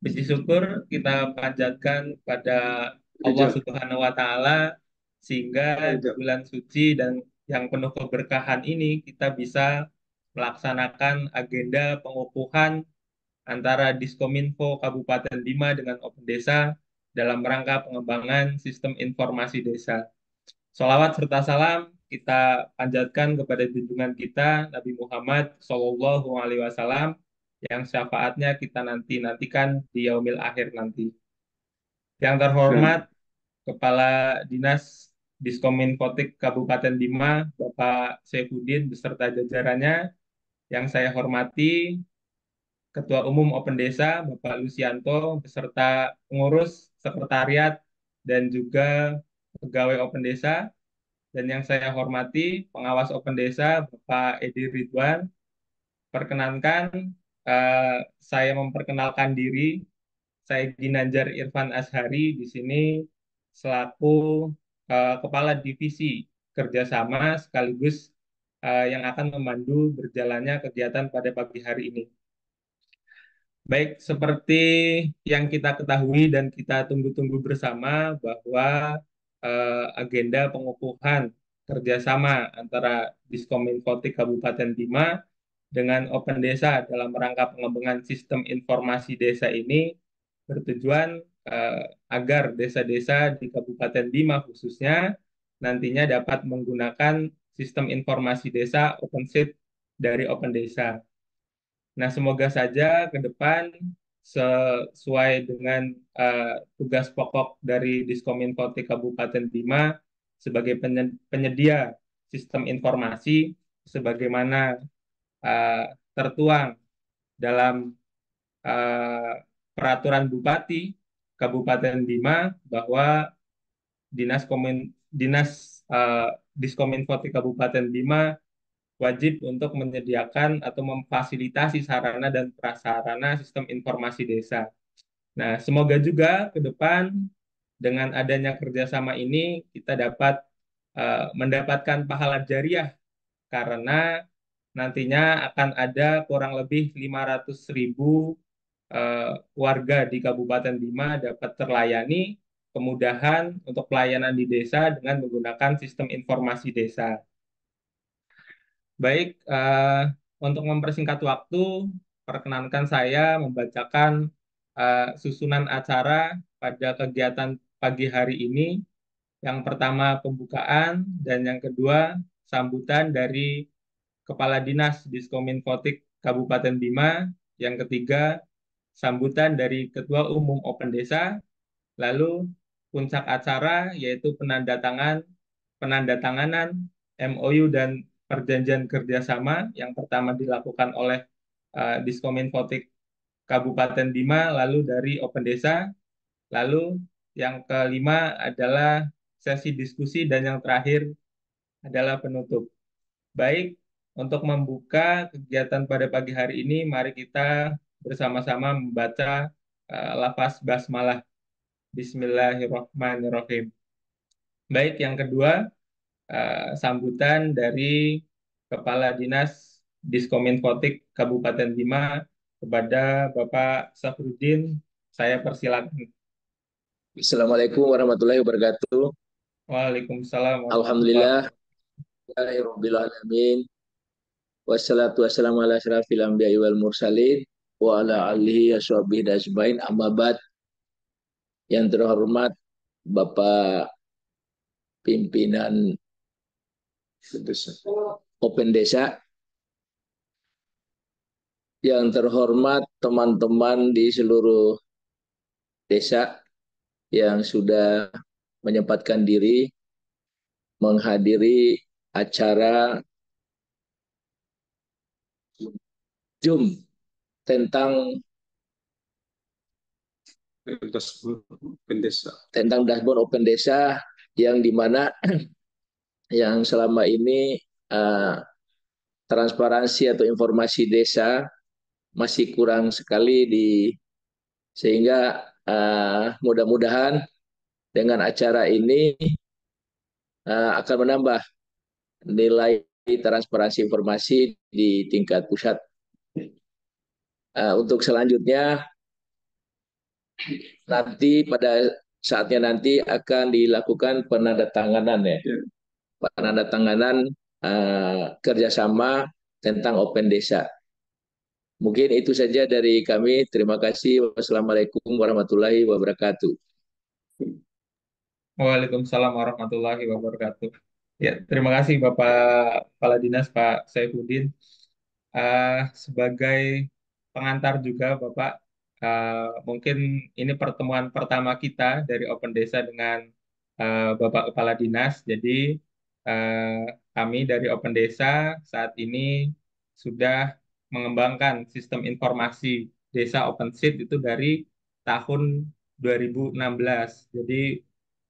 Puji syukur kita panjatkan pada Allah Subhanahu wa Ta'ala, sehingga di bulan suci dan yang penuh keberkahan ini kita bisa melaksanakan agenda pengukuhan antara Diskominfo Kabupaten Bima dengan Open Desa dalam rangka pengembangan sistem informasi desa. Sholawat serta salam kita panjatkan kepada junjungan kita Nabi Muhammad SAW, yang syafaatnya kita nantikan di yaumil akhir nanti. Yang terhormat Kepala Dinas Diskominfotik Kabupaten Bima, Bapak Saifuddin beserta jajarannya, yang saya hormati Ketua Umum Open Desa, Bapak Lucianto, beserta pengurus, sekretariat, dan juga pegawai Open Desa, dan yang saya hormati pengawas Open Desa, Bapak Edi Ridwan. Perkenankan, eh, saya memperkenalkan diri. Saya Ginanjar Irfan Ashari di sini selaku Kepala Divisi Kerjasama sekaligus yang akan memandu berjalannya kegiatan pada pagi hari ini. Baik, seperti yang kita ketahui dan kita tunggu-tunggu bersama bahwa agenda pengukuhan kerjasama antara Diskominfotik Kabupaten Bima dengan Open Desa dalam rangka pengembangan sistem informasi desa ini bertujuan agar desa-desa di Kabupaten Bima khususnya nantinya dapat menggunakan sistem informasi desa OpenSeed dari Open Desa. Nah, semoga saja ke depan sesuai dengan tugas pokok dari Diskominfotik Kabupaten Bima sebagai penyedia sistem informasi sebagaimana uh, tertuang dalam uh, peraturan Bupati Kabupaten Bima bahwa Dinas Diskominfotik Kabupaten Bima wajib untuk menyediakan atau memfasilitasi sarana dan prasarana sistem informasi desa. Nah, semoga juga ke depan dengan adanya kerjasama ini kita dapat mendapatkan pahala jariah karena nantinya akan ada kurang lebih 500.000 warga di Kabupaten Bima dapat terlayani kemudahan untuk pelayanan di desa dengan menggunakan sistem informasi desa. Baik, untuk mempersingkat waktu, perkenankan saya membacakan susunan acara pada kegiatan pagi hari ini. Yang pertama pembukaan dan yang kedua sambutan dari Kepala Dinas Diskominfotik Kabupaten Bima. Yang ketiga sambutan dari Ketua Umum Open Desa. Lalu puncak acara yaitu penandatanganan MOU dan perjanjian kerjasama yang pertama dilakukan oleh Diskominfotik Kabupaten Bima, lalu dari Open Desa, lalu yang kelima adalah sesi diskusi dan yang terakhir adalah penutup. Baik, untuk membuka kegiatan pada pagi hari ini, mari kita bersama-sama membaca lafaz basmalah. Bismillahirrahmanirrahim. Baik, yang kedua, sambutan dari Kepala Dinas Diskominfotik Kabupaten Bima kepada Bapak Safruddin. Saya persilakan. Assalamualaikum warahmatullahi wabarakatuh. Waalaikumsalam warahmatullahi Alhamdulillah, wabarakatuh. rabbil alamin. Wassalatu wassalamu ala asyrafil anbiya'i wal mursalin wa ala alihi washabihi ajmain. Amma ba'd. Yang terhormat Bapak pimpinan Open Desa, yang terhormat teman-teman di seluruh desa yang sudah menyempatkan diri menghadiri acara Zoom tentang dashboard Open Desa, yang dimana yang selama ini transparansi atau informasi desa masih kurang sekali sehingga mudah-mudahan dengan acara ini akan menambah nilai transparansi informasi di tingkat pusat. Untuk selanjutnya nanti pada saatnya nanti akan dilakukan penandatanganan ya, penandatanganan kerjasama tentang Open Desa. Mungkin itu saja dari kami. Terima kasih. Wassalamualaikum warahmatullahi wabarakatuh. Waalaikumsalam warahmatullahi wabarakatuh. Ya, terima kasih Bapak Kepala Dinas Pak Saifuddin. Sebagai pengantar juga Bapak, mungkin ini pertemuan pertama kita dari Open Desa dengan Bapak Kepala Dinas. Jadi eh, kami dari Open Desa saat ini sudah mengembangkan sistem informasi Desa OpenSeat itu dari tahun 2016. Jadi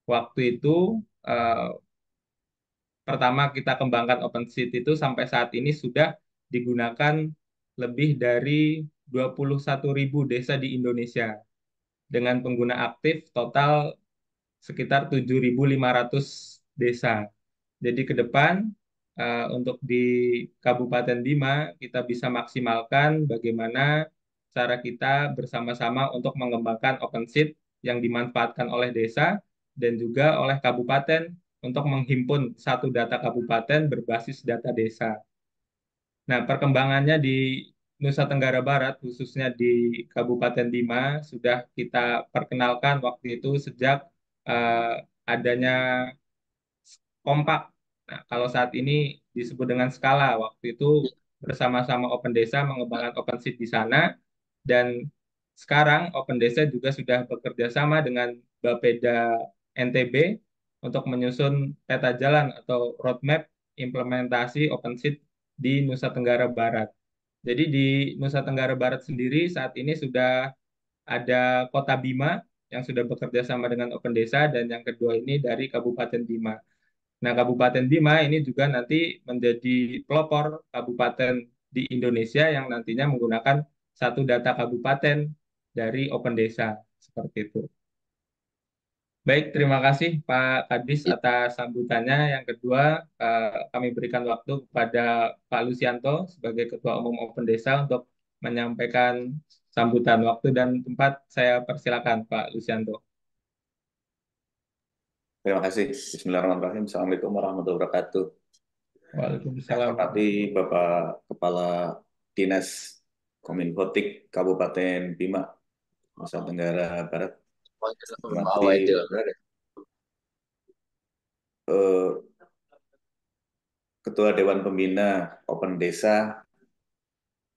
waktu itu eh, pertama kita kembangkan OpenSeat itu sampai saat ini sudah digunakan lebih dari 21.000 desa di Indonesia dengan pengguna aktif total sekitar 7.500 desa. Jadi ke depan untuk di Kabupaten Bima kita bisa maksimalkan bagaimana cara kita bersama-sama untuk mengembangkan OpenSeat yang dimanfaatkan oleh desa dan juga oleh kabupaten untuk menghimpun satu data kabupaten berbasis data desa. Nah, perkembangannya di Nusa Tenggara Barat, khususnya di Kabupaten Bima, sudah kita perkenalkan waktu itu sejak eh, adanya kompak. Nah, kalau saat ini disebut dengan skala, waktu itu bersama-sama Open Desa mengembangkan Open Seat di sana, dan sekarang Open Desa juga sudah bekerja sama dengan Bapeda NTB untuk menyusun peta jalan atau roadmap implementasi Open Seat di Nusa Tenggara Barat. Jadi di Nusa Tenggara Barat sendiri saat ini sudah ada Kota Bima yang sudah bekerja sama dengan Open Desa dan yang kedua ini dari Kabupaten Bima. Nah, Kabupaten Bima ini juga nanti menjadi pelopor kabupaten di Indonesia yang nantinya menggunakan satu data kabupaten dari Open Desa. Seperti itu. Baik, terima kasih Pak Kadis atas sambutannya. Yang kedua, kami berikan waktu kepada Pak Lusianto sebagai Ketua Umum Open Desa untuk menyampaikan sambutan. Waktu dan tempat saya persilakan Pak Lusianto. Terima kasih. Bismillahirrahmanirrahim. Assalamualaikum warahmatullahi wabarakatuh. Yang saya Waalaikumsalam. hormati Bapak Kepala Dinas Kominfotik Kabupaten Bima, Nusa Tenggara Barat. Hormati eh, Ketua Dewan Pembina Open Desa,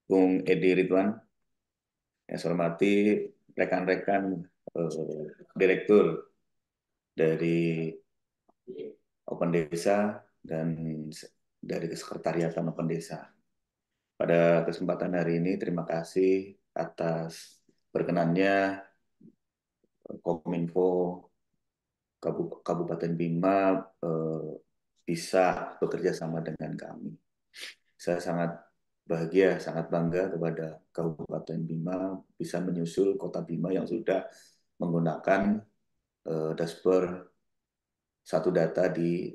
Bung Edi Ridwan. Yang saya hormati rekan-rekan direktur dari Open Desa dan dari Kesekretariatan Open Desa. Pada kesempatan hari ini, terima kasih atas berkenannya Kominfo Kabupaten Bima bisa bekerja sama dengan kami. Saya sangat bahagia, sangat bangga kepada Kabupaten Bima bisa menyusul Kota Bima yang sudah menggunakan dashboard satu data di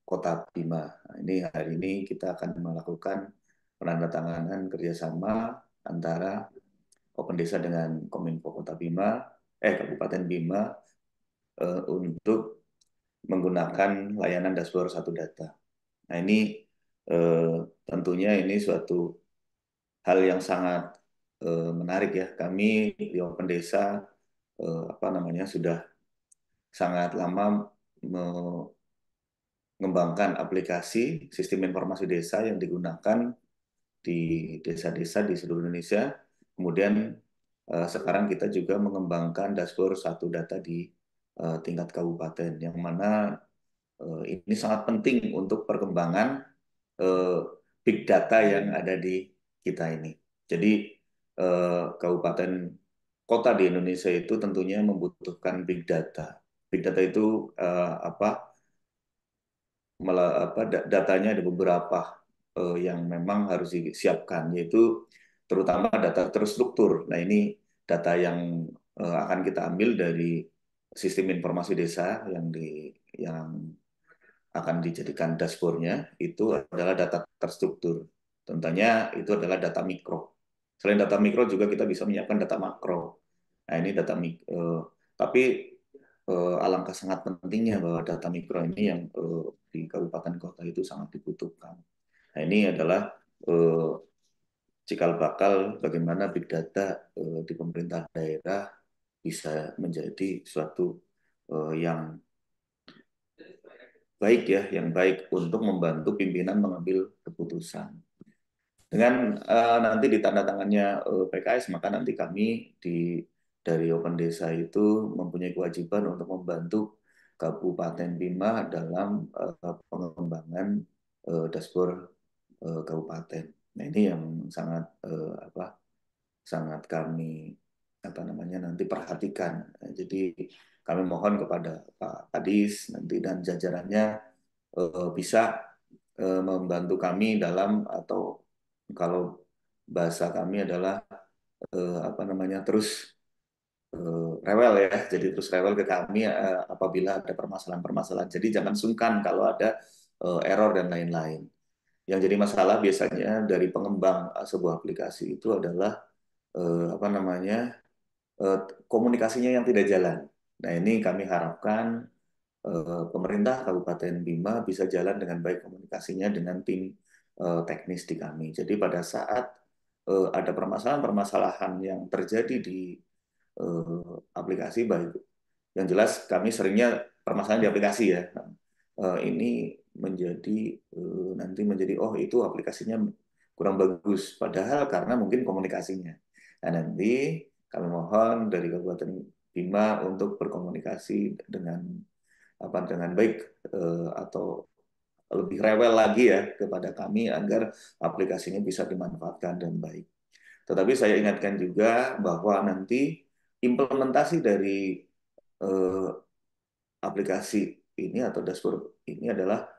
Kota Bima. Nah, ini hari ini kita akan melakukan penandatanganan kerjasama antara Open Desa dengan Kominfo Kota Bima, Kabupaten Bima untuk menggunakan layanan dashboard satu data. Nah ini tentunya ini suatu hal yang sangat menarik ya. Kami di Open Desa sudah sangat lama mengembangkan aplikasi sistem informasi desa yang digunakan di desa-desa di seluruh Indonesia. Kemudian sekarang kita juga mengembangkan dashboard satu data di tingkat kabupaten, yang mana ini sangat penting untuk perkembangan big data yang ada di kita ini. Jadi kabupaten kota di Indonesia itu tentunya membutuhkan big data. Big data itu datanya ada beberapa yang memang harus disiapkan, yaitu terutama data terstruktur. Nah ini data yang akan kita ambil dari sistem informasi desa yang akan dijadikan dashboardnya itu adalah data terstruktur. Tentunya itu adalah data mikro. Selain data mikro juga kita bisa menyiapkan data makro. Nah, ini tapi alangkah sangat pentingnya bahwa data mikro ini yang di kabupaten kota itu sangat dibutuhkan. Nah, ini adalah eh, cikal bakal bagaimana big data di pemerintah daerah bisa menjadi suatu yang baik ya, yang baik untuk membantu pimpinan mengambil keputusan. Dengan nanti ditandatangannya PKS, maka nanti kami dari Open Desa itu mempunyai kewajiban untuk membantu Kabupaten Bima dalam pengembangan dashboard kabupaten. Nah, ini yang sangat sangat kami nanti perhatikan. Jadi kami mohon kepada Pak Kadis nanti dan jajarannya bisa membantu kami dalam, atau kalau bahasa kami adalah terus rewel ya, jadi terus rewel ke kami apabila ada permasalahan-permasalahan. Jadi jangan sungkan kalau ada error dan lain-lain. Yang jadi masalah biasanya dari pengembang sebuah aplikasi itu adalah eh, apa namanya eh, komunikasinya yang tidak jalan. Nah, ini kami harapkan pemerintah Kabupaten Bima bisa jalan dengan baik komunikasinya dengan tim teknis di kami. Jadi pada saat ada permasalahan-permasalahan yang terjadi di aplikasi, baik yang jelas kami seringnya permasalahan di aplikasi ya. Nah, ini nanti menjadi oh itu aplikasinya kurang bagus, padahal karena mungkin komunikasinya. Nah, nanti kami mohon dari Kabupaten Bima untuk berkomunikasi dengan baik atau lebih rewel lagi ya kepada kami agar aplikasinya bisa dimanfaatkan dan baik. Tetapi saya ingatkan juga bahwa nanti implementasi dari eh, aplikasi ini atau dashboard ini adalah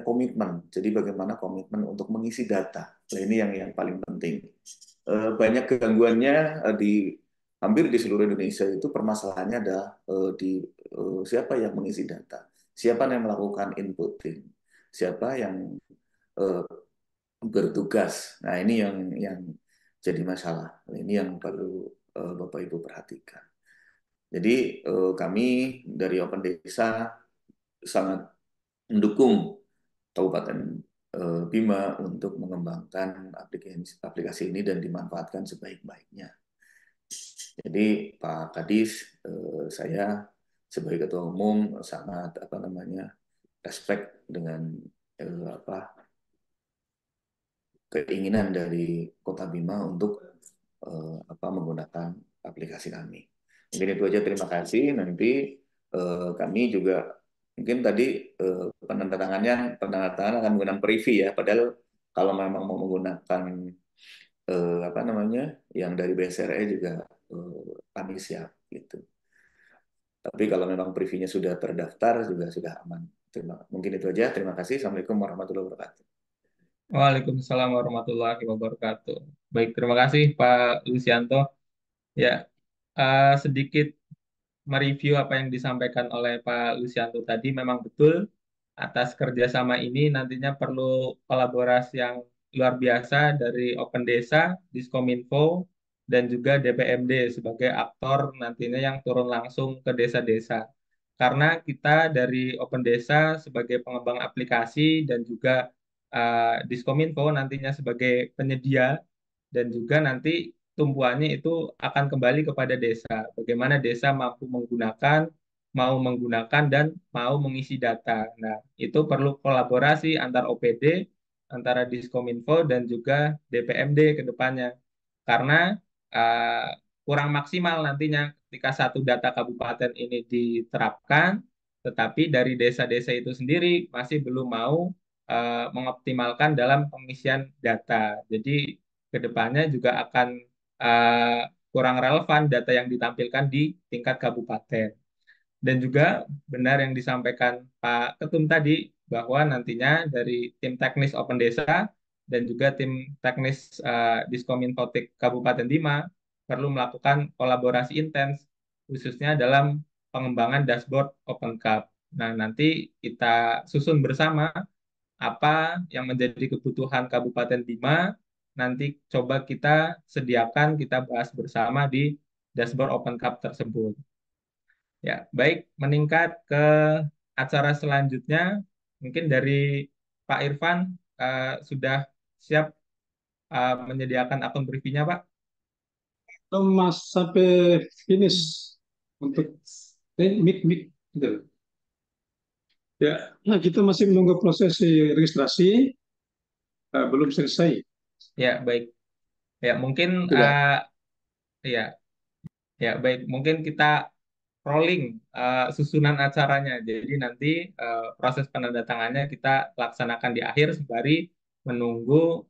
komitmen. Jadi bagaimana komitmen untuk mengisi data. Nah, ini yang paling penting. Banyak gangguannya di hampir di seluruh Indonesia itu permasalahannya ada di siapa yang mengisi data, siapa yang melakukan inputting, siapa yang eh, bertugas. Nah, ini yang jadi masalah. Ini yang perlu Bapak Ibu perhatikan. Jadi kami dari Open Desa sangat mendukung Kabupaten Bima untuk mengembangkan aplikasi ini dan dimanfaatkan sebaik-baiknya. Jadi Pak Kadis, saya sebagai Ketua Umum sangat respect dengan keinginan dari Kota Bima untuk menggunakan aplikasi kami. Mungkin itu aja, terima kasih. Nanti kami juga mungkin tadi penandatangan akan menggunakan privy ya. Padahal kalau memang mau menggunakan yang dari BSRE juga kami siap gitu. Tapi kalau memang privy-nya sudah terdaftar juga sudah aman. Mungkin itu aja. Terima kasih. Assalamualaikum warahmatullahi wabarakatuh. Waalaikumsalam warahmatullahi wabarakatuh. Baik, terima kasih Pak Lucianto. Ya, sedikit mereview apa yang disampaikan oleh Pak Lucianto tadi, memang betul atas kerjasama ini nantinya perlu kolaborasi yang luar biasa dari Open Desa, Diskominfo, dan juga DPMD sebagai aktor nantinya yang turun langsung ke desa-desa. Karena kita dari Open Desa sebagai pengembang aplikasi dan juga Diskominfo nantinya sebagai penyedia dan juga nanti tumpuannya itu akan kembali kepada desa. Bagaimana desa mampu menggunakan, mau menggunakan dan mau mengisi data. Nah, itu perlu kolaborasi antar OPD, antara Diskominfo dan juga DPMD ke depannya. Karena uh, kurang maksimal nantinya ketika satu data kabupaten ini diterapkan, tetapi dari desa-desa itu sendiri masih belum mau mengoptimalkan dalam pengisian data. Jadi kedepannya juga akan uh, kurang relevan data yang ditampilkan di tingkat kabupaten. Dan juga benar yang disampaikan Pak Ketum tadi bahwa nantinya dari tim teknis Open Desa dan juga tim teknis Diskominfotik Kabupaten Bima perlu melakukan kolaborasi intens khususnya dalam pengembangan dashboard Open Cup. Nah, nanti kita susun bersama apa yang menjadi kebutuhan Kabupaten Bima, nanti coba kita sediakan, kita bahas bersama di dashboard Open Cup tersebut. Ya, baik, meningkat ke acara selanjutnya, mungkin dari Pak Irfan sudah siap menyediakan akun privy-nya, Pak? Mas sampai finish untuk mic gitu. Ya, nah kita masih menunggu proses registrasi, belum selesai. Ya, baik. Ya, mungkin Sudah. ya, ya baik. Mungkin kita rolling susunan acaranya. Jadi nanti proses penandatangannya kita laksanakan di akhir sembari menunggu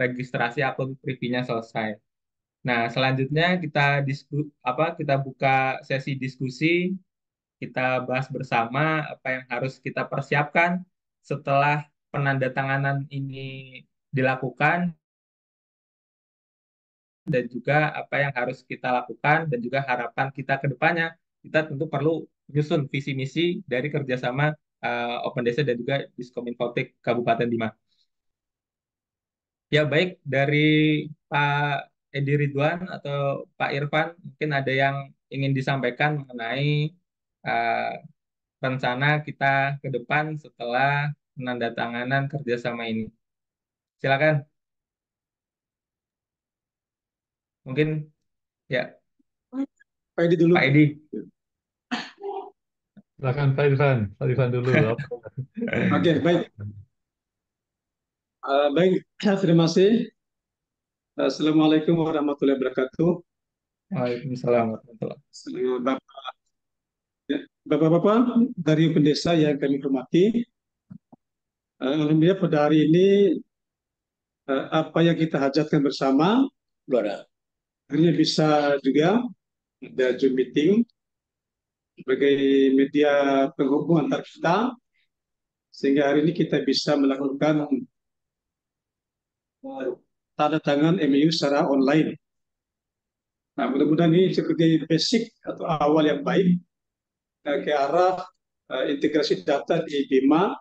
registrasi akun privy-nya selesai. Nah, selanjutnya kita buka sesi diskusi, kita bahas bersama apa yang harus kita persiapkan setelah penandatanganan ini dilakukan dan juga apa yang harus kita lakukan dan juga harapan kita ke depannya. Kita tentu perlu menyusun visi misi dari kerjasama Open Desa dan juga Diskominfotik Kabupaten Bima. Ya baik, dari Pak Edi Ridwan atau Pak Irfan, mungkin ada yang ingin disampaikan mengenai uh, rencana kita ke depan setelah penandatanganan kerjasama ini. Silakan, mungkin ya Pak Edi dulu. Pak Edi. Silakan Pak Irfan dulu. Oke, baik. Baik, terima kasih. Assalamualaikum warahmatullahi wabarakatuh. Waalaikumsalam warahmatullahi Bapak, ya, Bapak-bapak dari Open Desa yang kami hormati, alhamdulillah pada hari ini apa yang kita hajatkan bersama, akhirnya bisa juga ada Zoom meeting sebagai media penghubung antar kita, sehingga hari ini kita bisa melakukan tanda tangan MOU secara online. Nah, mudah-mudahan ini sebagai basic atau awal yang baik ke arah integrasi data di Bima,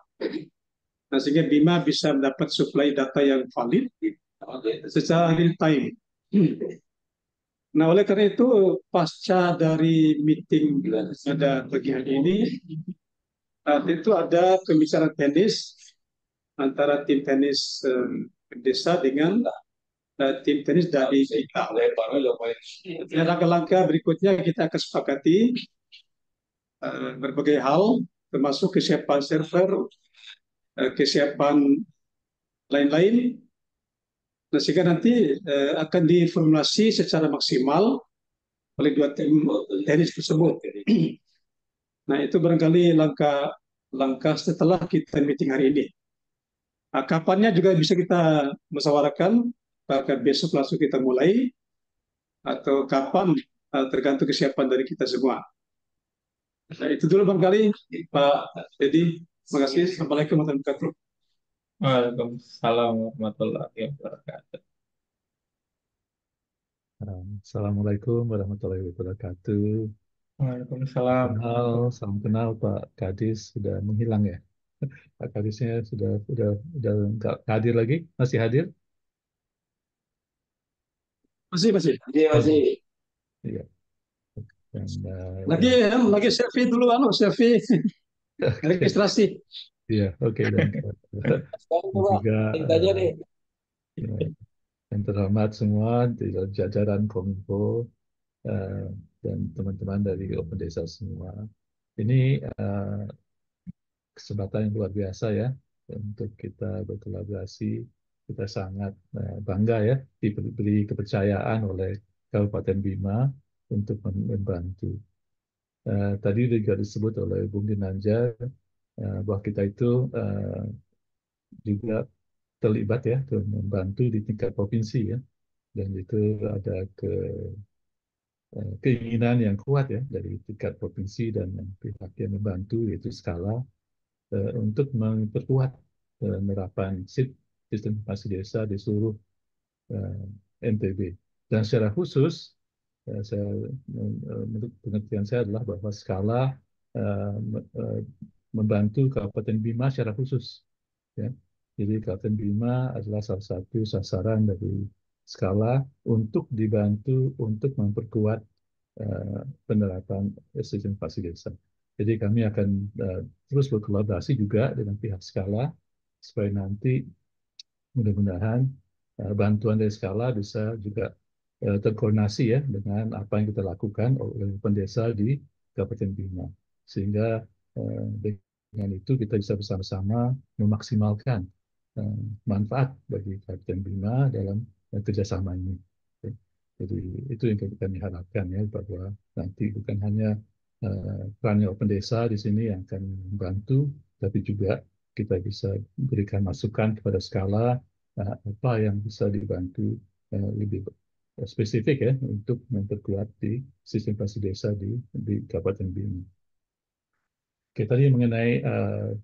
nah, sehingga Bima bisa mendapat suplai data yang valid secara real time. Nah, oleh karena itu, pasca dari meeting pada pagi hari ini, itu ada pembicaraan teknis antara tim tenis desa dengan tim tenis dari kita. Dan langkah-langkah berikutnya kita akan sepakati berbagai hal, termasuk kesiapan server, kesiapan lain-lain. Nah, sehingga nanti akan diformulasi secara maksimal oleh dua tim tenis tersebut. Nah, itu barangkali langkah setelah kita meeting hari ini. Nah, kapannya juga bisa kita musyawarahkan, apakah besok langsung kita mulai, atau kapan, tergantung kesiapan dari kita semua. Nah, itu dulu barangkali, Pak Dedi. Terima kasih. Assalamualaikum warahmatullahi wabarakatuh. Waalaikumsalam warahmatullahi wabarakatuh. Assalamualaikum warahmatullahi wabarakatuh. Waalaikumsalam. Salam kenal Pak Kadis sudah menghilang ya. Pak Kadisnya sudah nggak hadir lagi, masih hadir? Masih. Masih. Iya. Dan, Lagi selfie dulu, selfie registrasi. iya, oke. Dan Sekarang coba juga tanya deh. yang terhormat semua di jajaran Kominfo dan teman-teman dari Open Desa semua. Ini kesempatan yang luar biasa ya untuk kita berkolaborasi. Kita sangat bangga ya diberi kepercayaan oleh Kabupaten Bima untuk membantu. Tadi juga disebut oleh Bung Ginanjar bahwa kita itu juga terlibat ya membantu di tingkat provinsi ya, dan itu ada keinginan yang kuat ya dari tingkat provinsi dan pihak yang membantu yaitu skala untuk memperkuat penerapan sistem informasi desa di seluruh NTB. Dan secara khusus, menurut pengertian saya adalah bahwa skala membantu Kabupaten Bima secara khusus. Ya. Jadi Kabupaten Bima adalah salah satu sasaran dari skala untuk dibantu untuk memperkuat penerapan sistem informasi desa. Jadi kami akan terus berkolaborasi juga dengan pihak Skala supaya nanti mudah-mudahan bantuan dari Skala bisa juga terkoordinasi ya dengan apa yang kita lakukan oleh pendesa di Kabupaten Bima. Sehingga dengan itu kita bisa bersama-sama memaksimalkan manfaat bagi Kabupaten Bima dalam kerjasama ini. Jadi itu yang kami harapkan ya, bahwa nanti bukan hanya perannya Open Desa di sini yang akan membantu, tapi juga kita bisa berikan masukan kepada Skala apa yang bisa dibantu lebih spesifik ya untuk memperkuat di sistem informasi desa di Kabupaten Bima. Oke, tadi mengenai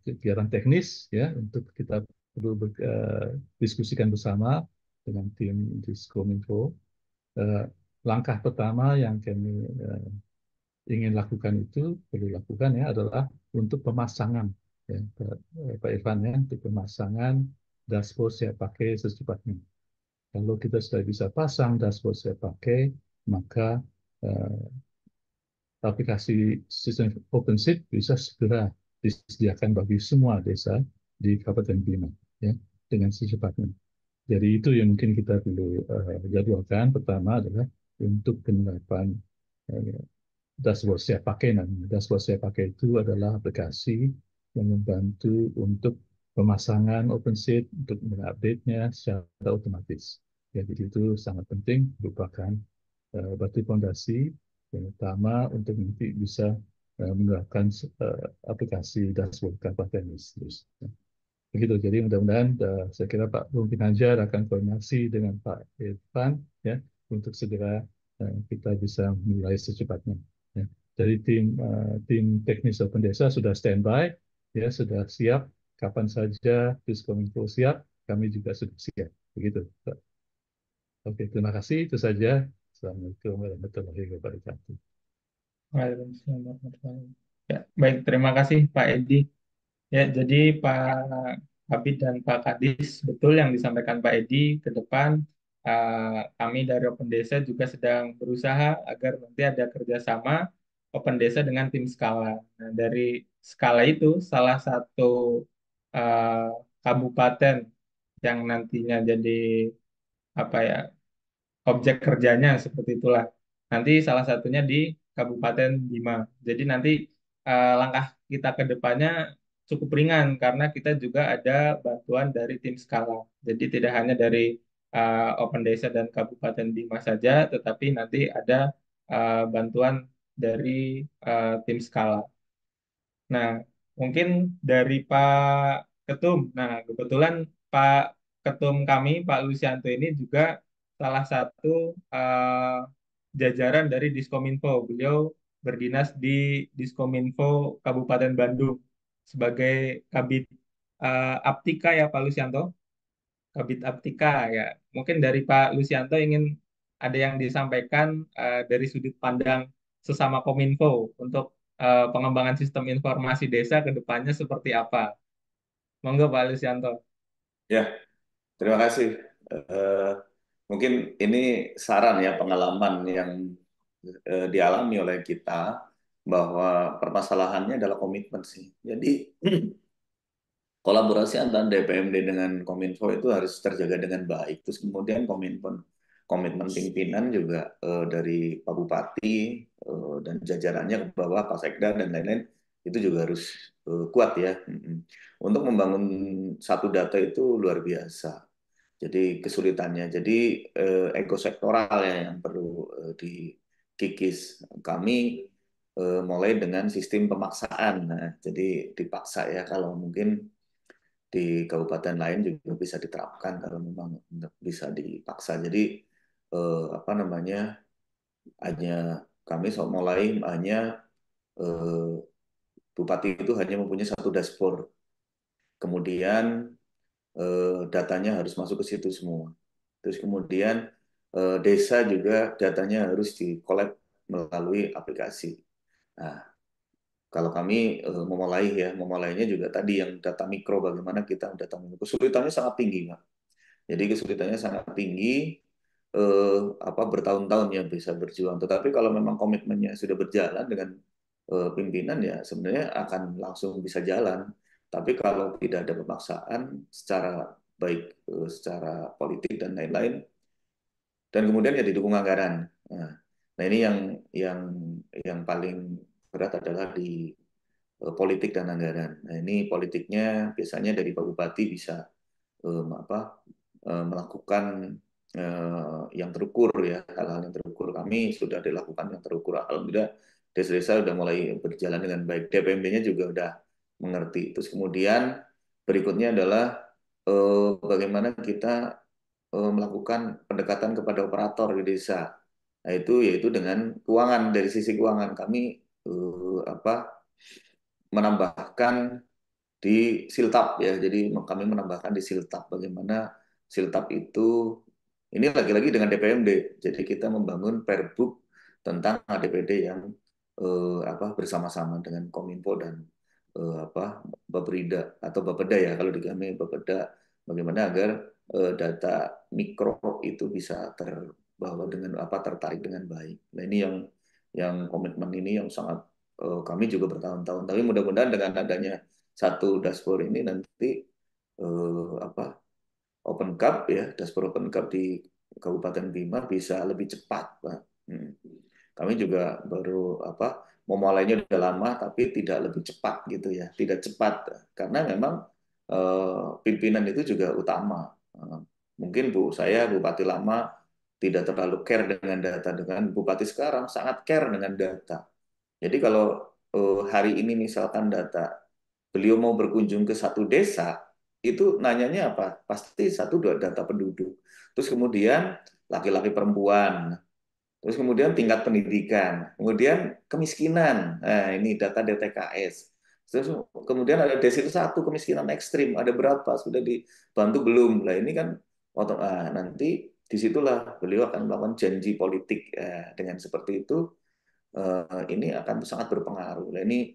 kegiatan teknis ya, untuk kita perlu diskusikan bersama dengan tim Diskominfo. Langkah pertama yang kami ingin lakukan itu perlu lakukan ya adalah untuk pemasangan ya, Pak Irfan ya, untuk pemasangan dashboard siap pakai secepatnya. Kalau kita sudah bisa pasang dashboard siap pakai, maka aplikasi sistem OpenSeed bisa segera disediakan bagi semua desa di Kabupaten Bima ya, dengan secepatnya. Jadi itu yang mungkin kita perlu jadwalkan. Pertama adalah untuk penerapan dashboard siap pakai. Dashboard siap pakai itu adalah aplikasi yang membantu untuk pemasangan OpenSeed untuk mengupdate-nya secara otomatis. Ya, jadi itu sangat penting, merupakan batu fondasi yang utama untuk nanti bisa menerapkan aplikasi dashboard kabupaten terus. Begitu. Jadi mudah-mudahan saya kira Pak Bung Ginanjar akan koordinasi dengan Pak Irfan ya untuk segera kita bisa mulai secepatnya. Ya. Jadi tim teknis Open Desa sudah standby, ya sudah siap. Kapan saja Diskominfo siap, kami juga sudah siap. Begitu, Pak. Oke, terima kasih. Itu saja. Assalamualaikum warahmatullahi wabarakatuh. Waalaikumsalam warahmatullahi wabarakatuh. Ya, baik, terima kasih Pak Edi. Ya, jadi Pak Habib dan Pak Kadis, betul yang disampaikan Pak Edi, ke depan kami dari Open Desa juga sedang berusaha agar nanti ada kerjasama Open Desa dengan tim Skala. Nah, dari Skala itu salah satu eh, kabupaten yang nantinya jadi apa ya, objek kerjanya seperti itulah. Nanti salah satunya di Kabupaten Bima. Jadi nanti langkah kita ke depannya cukup ringan karena kita juga ada bantuan dari tim Skala. Jadi tidak hanya dari Open Desa dan Kabupaten Bima saja, tetapi nanti ada bantuan dari tim Skala. Nah, mungkin dari Pak Ketum. Nah, kebetulan Pak Ketum kami, Pak Lucianto ini juga salah satu jajaran dari Diskominfo. Beliau berdinas di Diskominfo Kabupaten Bandung sebagai Kabid Aptika ya Pak Lucianto. Kabid Aptika ya. Mungkin dari Pak Lucianto ingin ada yang disampaikan dari sudut pandang sesama Kominfo untuk pengembangan sistem informasi desa ke depannya seperti apa. Monggo Pak Lucianto. Ya, terima kasih. Eh, Mungkin ini saran ya, pengalaman yang dialami oleh kita, bahwa permasalahannya adalah komitmen sih. Jadi kolaborasi antara DPMD dengan Kominfo itu harus terjaga dengan baik. Terus kemudian komitmen pimpinan juga dari Pak Bupati dan jajarannya ke bawah, Pak Sekda dan lain-lain, itu juga harus kuat ya. Untuk membangun satu data itu luar biasa. Jadi kesulitannya. Jadi ekosektoral ya yang perlu dikikis. Kami mulai dengan sistem pemaksaan. Nah, jadi dipaksa ya, kalau mungkin di kabupaten lain juga bisa diterapkan kalau memang bisa dipaksa. Jadi apa namanya, hanya kami mulai hanya eh, bupati itu hanya mempunyai satu dashboard. Kemudian datanya harus masuk ke situ semua. Terus kemudian desa juga datanya harus di-collect melalui aplikasi. Nah, kalau kami memulainya juga tadi yang data mikro, bagaimana kita data mikro. Kesulitannya sangat tinggi, Pak. Jadi kesulitannya sangat tinggi, bertahun-tahun ya bisa berjuang. Tetapi kalau memang komitmennya sudah berjalan dengan pimpinan ya sebenarnya akan langsung bisa jalan. Tapi kalau tidak ada pemaksaan secara baik secara politik dan lain-lain, dan kemudian ya didukung anggaran. Nah ini yang yang paling berat adalah di politik dan anggaran. Nah ini politiknya biasanya dari Pak Bupati bisa melakukan yang terukur ya, hal-hal yang terukur. Kami sudah dilakukan yang terukur. Alhamdulillah desa-desa sudah mulai berjalan dengan baik. DPMD-nya juga sudah mengerti. Terus kemudian berikutnya adalah bagaimana kita melakukan pendekatan kepada operator di desa. Nah itu yaitu dengan keuangan, dari sisi keuangan kami menambahkan di Siltap ya. Jadi kami menambahkan di Siltap bagaimana Siltap itu ini lagi-lagi dengan DPMD. Jadi kita membangun Perbuk tentang ADPD yang bersama-sama dengan Kominfo dan Baperida atau Bapeda ya kalau di kami Bapeda, bagaimana agar data mikro itu bisa terbawa dengan tertarik dengan baik. Nah ini yang komitmen ini yang sangat kami juga bertahun-tahun. Tapi mudah-mudahan dengan adanya satu dashboard ini nanti Open Cup ya, dashboard Open Cup di Kabupaten Bima bisa lebih cepat, Pak. Kami juga baru mau mulainya udah lama tapi tidak lebih cepat gitu ya, tidak cepat karena memang pimpinan itu juga utama. Mungkin saya Bupati lama tidak terlalu care dengan data, dengan Bupati sekarang sangat care dengan data. Jadi kalau hari ini misalkan beliau mau berkunjung ke satu desa, itu nanyanya apa? Pasti satu dua data penduduk. Terus kemudian laki-laki perempuan, terus kemudian tingkat pendidikan, kemudian kemiskinan. Nah, ini data DTKS. Terus kemudian ada desil satu kemiskinan ekstrim, ada berapa sudah dibantu belum? Lah ini kan nanti disitulah beliau akan melakukan janji politik dengan seperti itu. Ini akan sangat berpengaruh. Nah, ini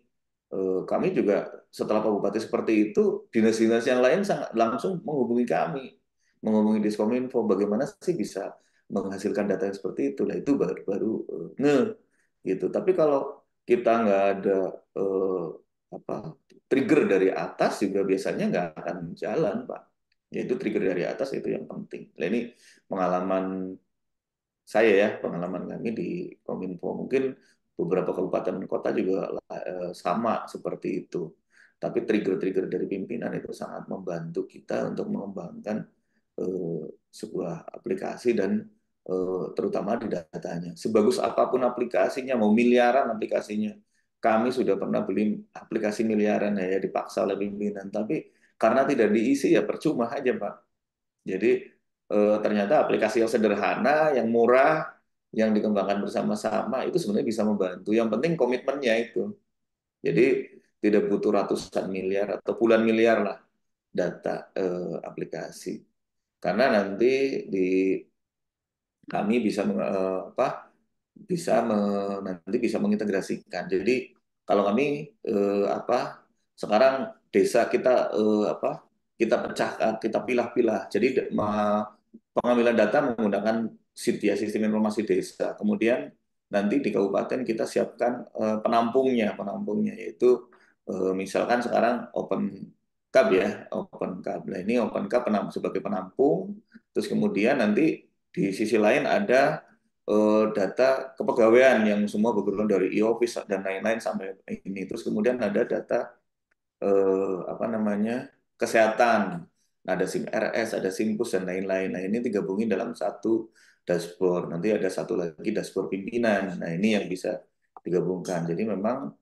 kami juga setelah Pak Bupati seperti itu, dinas-dinas yang lain langsung menghubungi kami, menghubungi Diskominfo, bagaimana sih bisa menghasilkan data yang seperti itu. Lah itu baru gitu. Tapi kalau kita nggak ada trigger dari atas juga biasanya nggak akan jalan, Pak. Yaitu trigger dari atas itu yang penting. Nah, ini pengalaman saya ya, pengalaman kami di Kominfo. Mungkin beberapa kabupaten kota juga sama seperti itu. Tapi trigger-trigger dari pimpinan itu sangat membantu kita untuk mengembangkan sebuah aplikasi dan terutama di datanya. Sebagus apapun aplikasinya, mau miliaran aplikasinya, kami sudah pernah beli aplikasi miliaran ya dipaksa oleh pimpinan. Tapi karena tidak diisi ya percuma aja, Pak. Jadi ternyata aplikasi yang sederhana, yang murah, yang dikembangkan bersama-sama itu sebenarnya bisa membantu. Yang penting komitmennya itu. Jadi tidak butuh ratusan miliar atau puluhan miliar lah data aplikasi. Karena nanti kami bisa nanti bisa mengintegrasikan. Jadi kalau kami sekarang desa kita kita pecah, kita pilah-pilah. Jadi pengambilan data menggunakan SIDIA, Sistem Informasi Desa. Kemudian nanti di kabupaten kita siapkan penampungnya yaitu misalkan sekarang Open Cup ya, Open Cup. Nah ini Open Cup sebagai penampung. Terus kemudian nanti di sisi lain ada data kepegawaian yang semua bergerak dari e-office dan lain-lain sampai ini. Terus kemudian ada data kesehatan. Nah, ada SIM RS, ada SIMPUS dan lain-lain. Nah, ini digabungin dalam satu dashboard. Nanti ada satu lagi dashboard pimpinan. Nah, ini yang bisa digabungkan. Jadi memang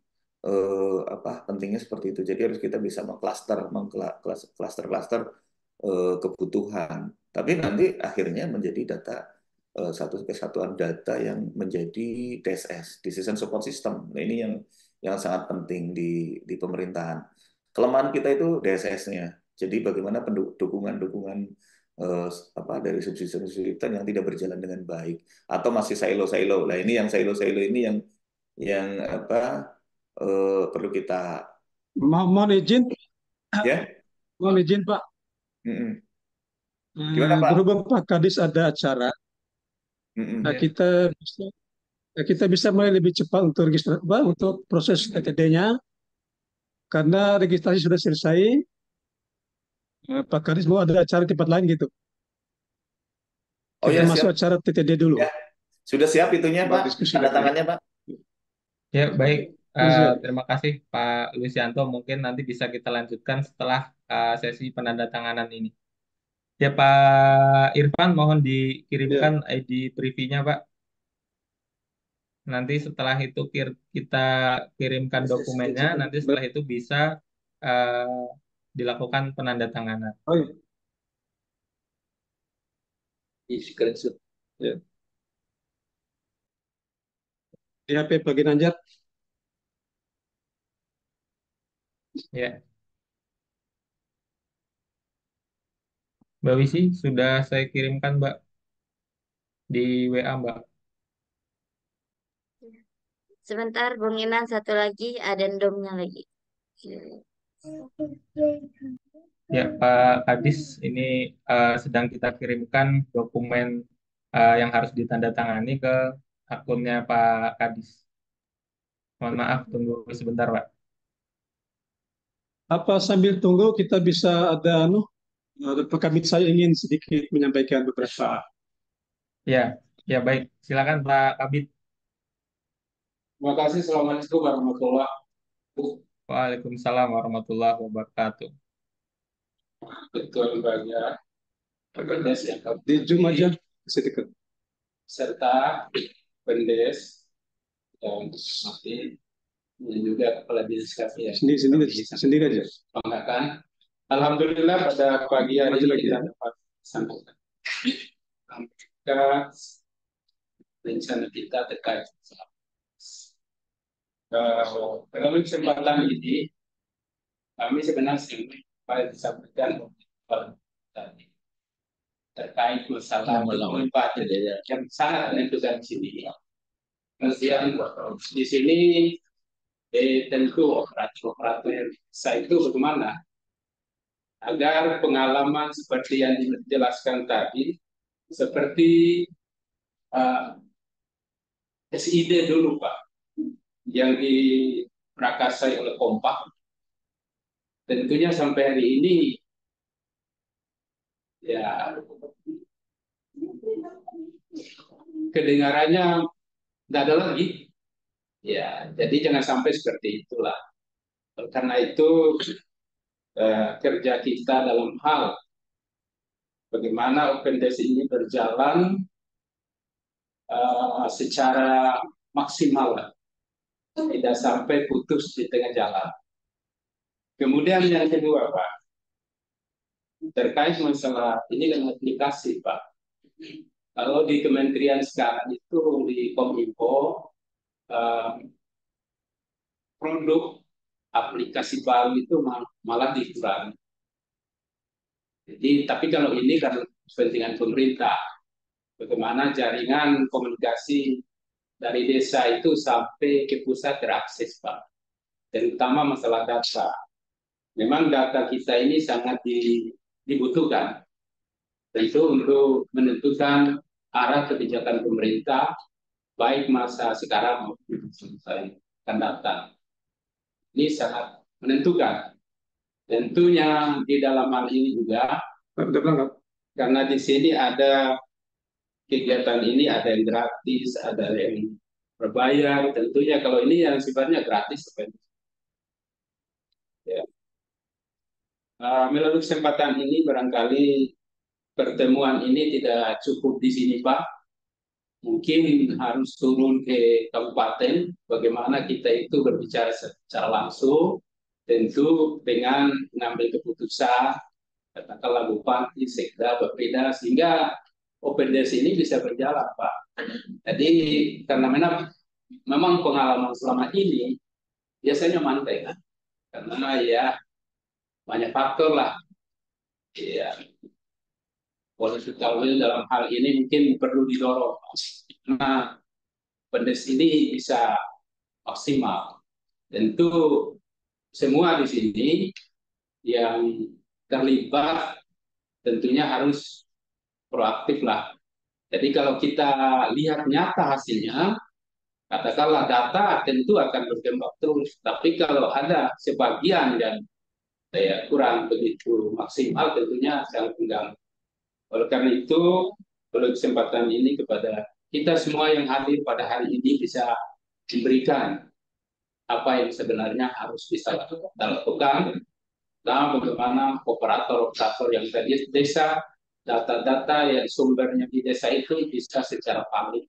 pentingnya seperti itu. Jadi harus kita bisa mengklaster kebutuhan. Tapi nanti akhirnya menjadi data satu kesatuan data yang menjadi DSS, Decision Support System. Nah, ini yang sangat penting di pemerintahan. Kelemahan kita itu DSS-nya. Jadi bagaimana dukungan-dukungan dari subsidi-subsidi yang tidak berjalan dengan baik atau masih silo-silo. Nah, ini yang silo-silo ini yang perlu kita Mohon izin, ya. Pak. Gimana Pak? Berhubung Pak Kadis ada acara, Nah, Ya, kita bisa mulai lebih cepat untuk registrasi, untuk proses TTD-nya, karena registrasi sudah selesai. Pak Kadis mau ada acara di tempat lain gitu. Oh Kita ya, masuk siap. acara TTD dulu, Ya, sudah siap itunya, buat Pak. diskusi Tanda lagi. tangannya, Pak. ya baik. Siap. Terima kasih Pak Lucianto. Mungkin nanti bisa kita lanjutkan setelah sesi penandatanganan ini. Ya Pak Irfan, mohon dikirimkan Ya. ID privy-nya Pak. Nanti setelah itu kita kirimkan dokumennya. Nanti setelah itu bisa eh, dilakukan penandatanganan. Oh, iya. Di screenshot. Ya. Di HP bagian Anjar. Ya, Mbak Wisi sudah saya kirimkan Mbak di WA Mbak. Sebentar, Bung Inan, satu lagi, ada domnya lagi. Ya Pak Kadis, ini sedang kita kirimkan dokumen yang harus ditandatangani ke akunnya Pak Kadis. Mohon maaf, tunggu sebentar Pak. Apa sambil tunggu kita bisa Pak Kabit, saya ingin sedikit menyampaikan beberapa. Ya, ya baik. Silakan Pak Kabit. Terima kasih. Assalamualaikum warahmatullahi wabarakatuh. Waalaikumsalam warahmatullahi wabarakatuh. Ketua lembaga Pendes yang Di Zoom aja, sedikit. serta Pendes yang nanti dan juga kepala dinas kami yang Sendiri aja. banggakan. Alhamdulillah pada pagi hari Maju ini lagi. kita dapat sampaikan kita rencana kita terkait melalui kesempatan ini kami sebenarnya pada disampaikan tadi terkait masalah manfaat yang sangat menentukan di sini. Kemudian di sini tentu operator yang bisa itu bagaimana agar pengalaman seperti yang dijelaskan tadi, seperti SID dulu Pak, yang diprakarsai oleh Kompak, tentunya sampai hari ini ya kedengarannya tidak ada lagi. Ya, jadi jangan sampai seperti itulah. Karena itu kerja kita dalam hal bagaimana Open Days ini berjalan secara maksimal, tidak sampai putus di tengah jalan. Kemudian yang kedua Pak, terkait masalah ini kan aplikasi Pak. Kalau di kementerian sekarang itu di Kominfo produk aplikasi baru itu malah dikurangi. Jadi, tapi kalau ini kan kepentingan pemerintah, bagaimana jaringan komunikasi dari desa itu sampai ke pusat terakses, Pak. Terutama masalah data. Memang data kita ini sangat dibutuhkan, tentu untuk menentukan arah kebijakan pemerintah, baik masa sekarang maupun masa akan datang. Ini sangat menentukan. Tentunya di dalam hal ini juga, karena di sini ada kegiatan ini, ada yang gratis, ada yang berbayar. Tentunya kalau ini yang sifatnya gratis. Ya. Melalui kesempatan ini barangkali pertemuan ini tidak cukup di sini Pak. Mungkin harus turun ke kabupaten, bagaimana kita itu berbicara secara langsung, tentu dengan mengambil keputusan, katakanlah bupati, sekda, bapeda, sehingga Open Days ini bisa berjalan, Pak. Jadi karena memang pengalaman selama ini biasanya mantai, kan? Karena ya banyak faktor lah. Ya, political will dalam hal ini mungkin perlu didorong. Nah, Open Days ini bisa maksimal. Tentu semua di sini yang terlibat tentunya harus proaktif lah Jadi kalau kita lihat nyata hasilnya, katakanlah data tentu akan berkembang terus. Tapi kalau ada sebagian yang kurang begitu maksimal, tentunya sangat mengganggu. Oleh karena itu, pada kesempatan ini kepada kita semua yang hadir pada hari ini bisa memberikan apa yang sebenarnya harus bisa kita lakukan, dan bagaimana operator-operator yang tadi desa, data-data yang sumbernya di desa itu bisa secara publik.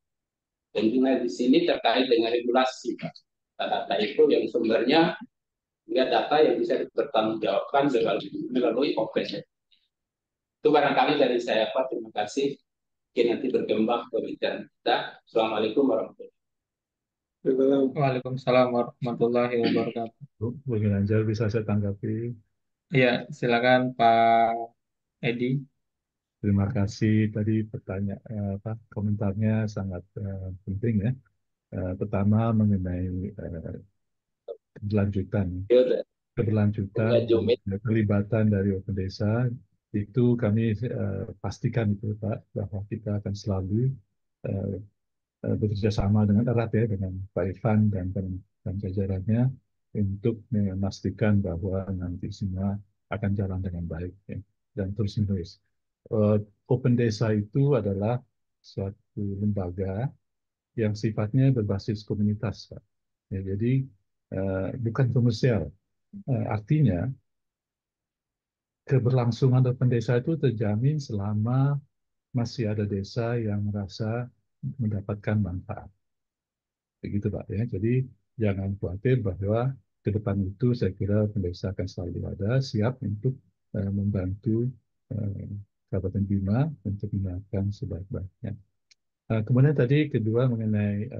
Tentunya di sini terkait dengan regulasi. Data itu yang sumbernya hingga data yang bisa dipertanggungjawabkan melalui open. Itu barangkali dari saya, Pak. Terima kasih. Mungkin nanti berkembang pembicaraan kita. Assalamualaikum warahmatullahi Wabarakatuh. Waalaikumsalam warahmatullahi wabarakatuh. Mungkin Anjar bisa saya tanggapi. Iya, silakan Pak Edi. Terima kasih tadi komentarnya sangat penting ya. Pertama mengenai keberlanjutan. Yaudah, Keberlanjutan punya dan Jumit. keterlibatan dari Open Desa itu kami pastikan itu Pak bahwa kita akan selalu eh, bekerja sama dengan erat ya dengan Pak Irfan dan jajarannya untuk memastikan bahwa nanti semua akan jalan dengan baik ya, dan terus menerus. Open Desa itu adalah suatu lembaga yang sifatnya berbasis komunitas Pak. Ya, jadi bukan komersial. Artinya keberlangsungan open desa itu terjamin selama masih ada desa yang merasa mendapatkan manfaat. Begitu Pak ya. Jadi jangan khawatir bahwa ke depan itu saya kira open desa akan selalu ada siap untuk membantu eh, Kabupaten Bima untuk melakukan sebaik-baiknya. Kemudian tadi kedua mengenai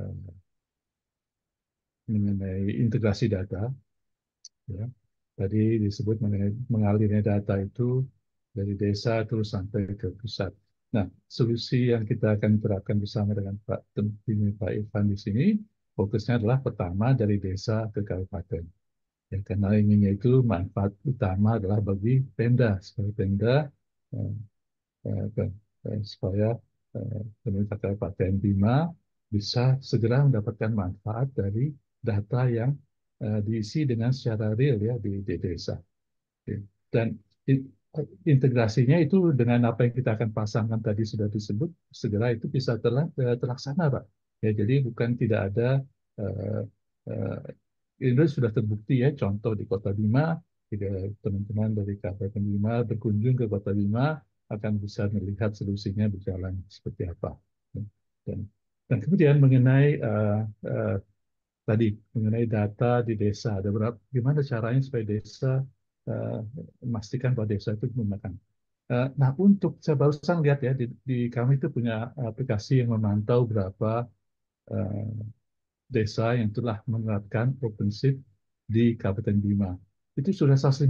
integrasi data. Ya. Tadi disebut mengenai mengalirnya data itu dari desa terus sampai ke pusat. Nah, solusi yang kita akan terapkan bersama dengan Pak Tempini, Pak Irfan di sini, fokusnya adalah pertama dari desa ke kabupaten. Ya, karena inginnya itu manfaat utama adalah bagi Pemda, supaya Pemda eh, supaya pemerintah Kabupaten Bima bisa segera mendapatkan manfaat dari data yang diisi dengan secara real ya di desa. Dan integrasinya itu dengan apa yang kita akan pasangkan tadi sudah disebut, segera itu bisa terlaksana, Pak. Ya, jadi bukan tidak ada uh, uh, ini sudah terbukti ya, contoh di Kota Bima, teman-teman dari Kabupaten Bima berkunjung ke Kota Bima akan bisa melihat solusinya berjalan seperti apa. Dan, dan kemudian mengenai tadi mengenai data di desa, ada berapa, gimana caranya supaya desa uh, memastikan bahwa desa itu menggunakan. Nah, untuk saya barusan lihat ya di kami itu punya aplikasi yang memantau berapa uh, desa yang telah menerapkan OpenShift di Kabupaten Bima. Itu sudah 157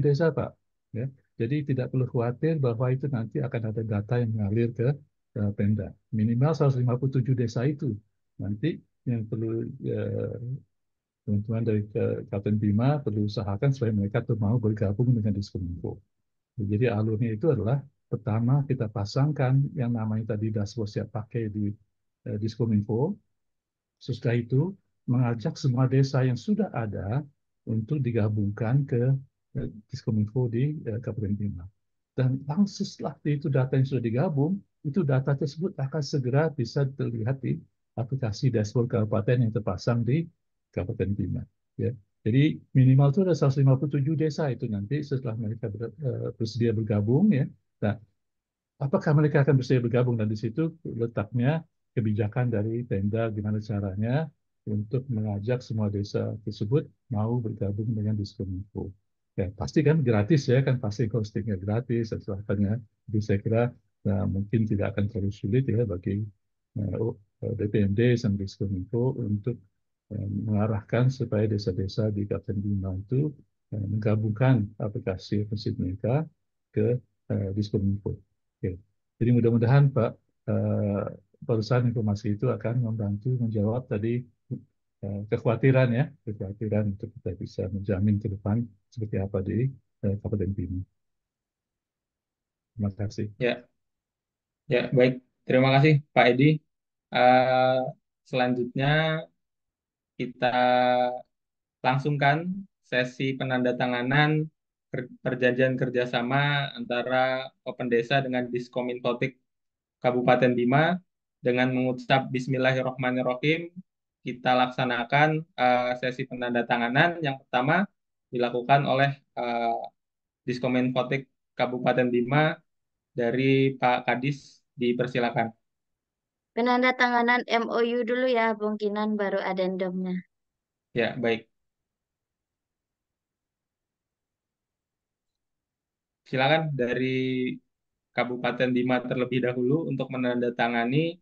desa, Pak. Ya. Jadi tidak perlu khawatir bahwa itu nanti akan ada data yang mengalir ke Pemda. Minimal 157 desa itu. Nanti yang perlu teman-teman dari Kabupaten Bima perlu usahakan supaya mereka tuh mau bergabung dengan Diskominfo. Jadi alurnya itu adalah pertama kita pasangkan yang namanya tadi dashboard siap pakai di Diskominfo. Setelah itu mengajak semua desa yang sudah ada untuk digabungkan ke Diskominfo di Kabupaten Bima. Dan langsung setelah itu data yang sudah digabung, itu data tersebut akan segera bisa terlihat di aplikasi dashboard kabupaten yang terpasang di Kabupaten Bima. Ya. Jadi minimal itu ada 157 desa itu nanti setelah mereka bersedia bergabung ya. Nah, apakah mereka akan bersedia bergabung dan di situ letaknya kebijakan dari Pemda gimana caranya untuk mengajak semua desa tersebut mau bergabung dengan Diskominfo. Ya, pasti kan gratis ya, kan pasti hostingnya gratis dan sebagainya. Jadi saya kira mungkin tidak akan terlalu sulit ya bagi DPMD dan Diskominfo untuk mengarahkan supaya desa-desa di Kabupaten Bima itu menggabungkan aplikasi prinsip mereka ke Diskominfo. Oke. Jadi mudah-mudahan Pak barusan informasi itu akan membantu menjawab tadi kekhawatiran untuk kita bisa menjamin ke depan seperti apa di Kabupaten Bima. Terima kasih. Ya, ya baik. terima kasih Pak Edi. Eh, Selanjutnya kita langsungkan sesi penandatanganan perjanjian kerjasama antara Open Desa dengan Diskominfotik Kabupaten Bima. Dengan mengucap Bismillahirrahmanirrahim, kita laksanakan sesi penandatanganan. Yang pertama dilakukan oleh Diskominfotik Kabupaten Bima dari Pak Kadis, dipersilakan. Penandatanganan MOU dulu ya, Bung Kinan, baru adendumnya. Ya, baik. Silakan dari Kabupaten Bima terlebih dahulu untuk menandatangani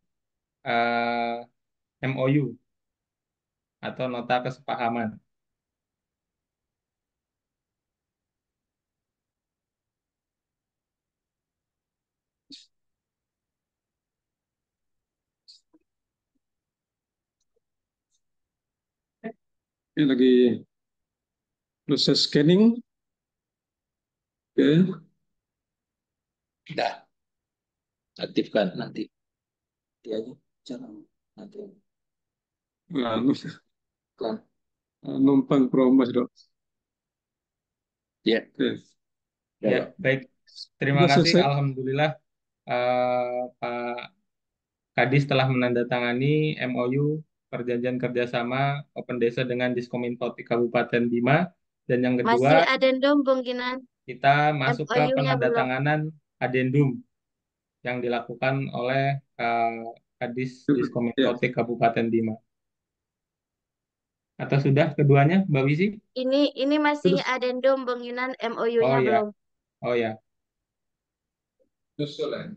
MOU atau nota kesepahaman. Ini lagi proses scanning. Oke. Dah, aktifkan nanti. Dia aja, jangan nanti. Nah, Kan? numpang promos dok. Ya, Oke. Ya, ya. baik. Terima Sudah kasih. selesai. Alhamdulillah Pak Kadis telah menandatangani MOU Perjanjian Kerjasama Open Desa dengan Diskominfo di Kabupaten Bima. Dan yang Masih kedua, adendum, Bung Kinan. kita masuk ke MOU-nya belum. penandatanganan adendum yang dilakukan oleh Kadis Diskominfo Ya. Kabupaten Bima. Atau sudah keduanya, Mbak Wisi? Ini masih Sudah. adendum, Bung Kinan. Oh MOU-nya ya, belum. oh ya. Sudah.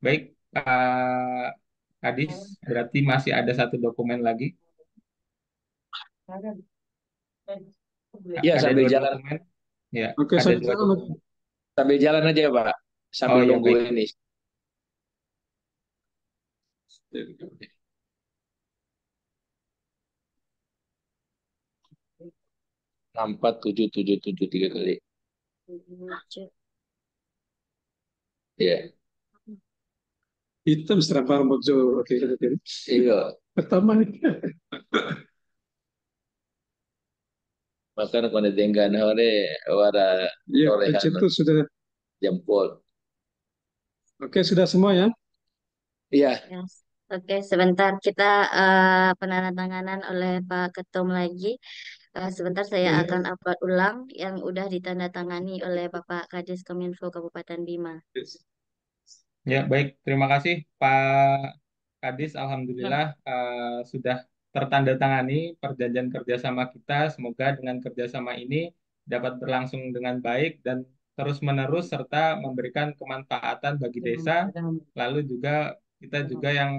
Baik, Pak Kadis, berarti masih ada satu dokumen lagi. Ya, Ada sambil dua jalan, dokumen. Ya, Oke, ada sambil dua jalan. dokumen. sambil jalan aja Pak, Oh sambil ya, nunggu baik. ini. Empat tujuh tujuh tujuh tiga kali. Ya, Hitam serabang mojo. Oke, oke. iya. Pertama nih. Makan kono tenggan hore wara Ya, torehan itu sudah. jempol. Oke, sudah semua ya. Iya, Ya. Oke, sebentar kita penandatanganan oleh Pak Ketum lagi. Sebentar saya akan Oke. upload ulang yang udah ditandatangani oleh Bapak Kadis Kominfo Kabupaten Bima. Ya, baik. Terima kasih, Pak Kadis. Alhamdulillah sudah tertandatangani perjanjian kerjasama kita. Semoga dengan kerjasama ini dapat berlangsung dengan baik dan terus-menerus serta memberikan kemanfaatan bagi desa. Lalu juga kita juga yang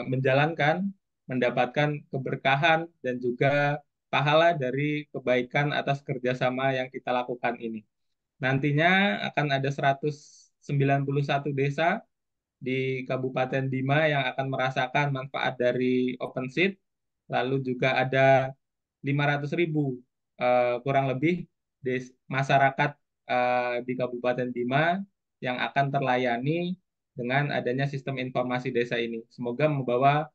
menjalankan, mendapatkan keberkahan dan juga pahala dari kebaikan atas kerjasama yang kita lakukan ini. Nantinya akan ada 191 desa di Kabupaten Bima yang akan merasakan manfaat dari OpenSeed. Lalu juga ada 500.000 kurang lebih masyarakat di Kabupaten Bima yang akan terlayani dengan adanya sistem informasi desa ini. Semoga membawa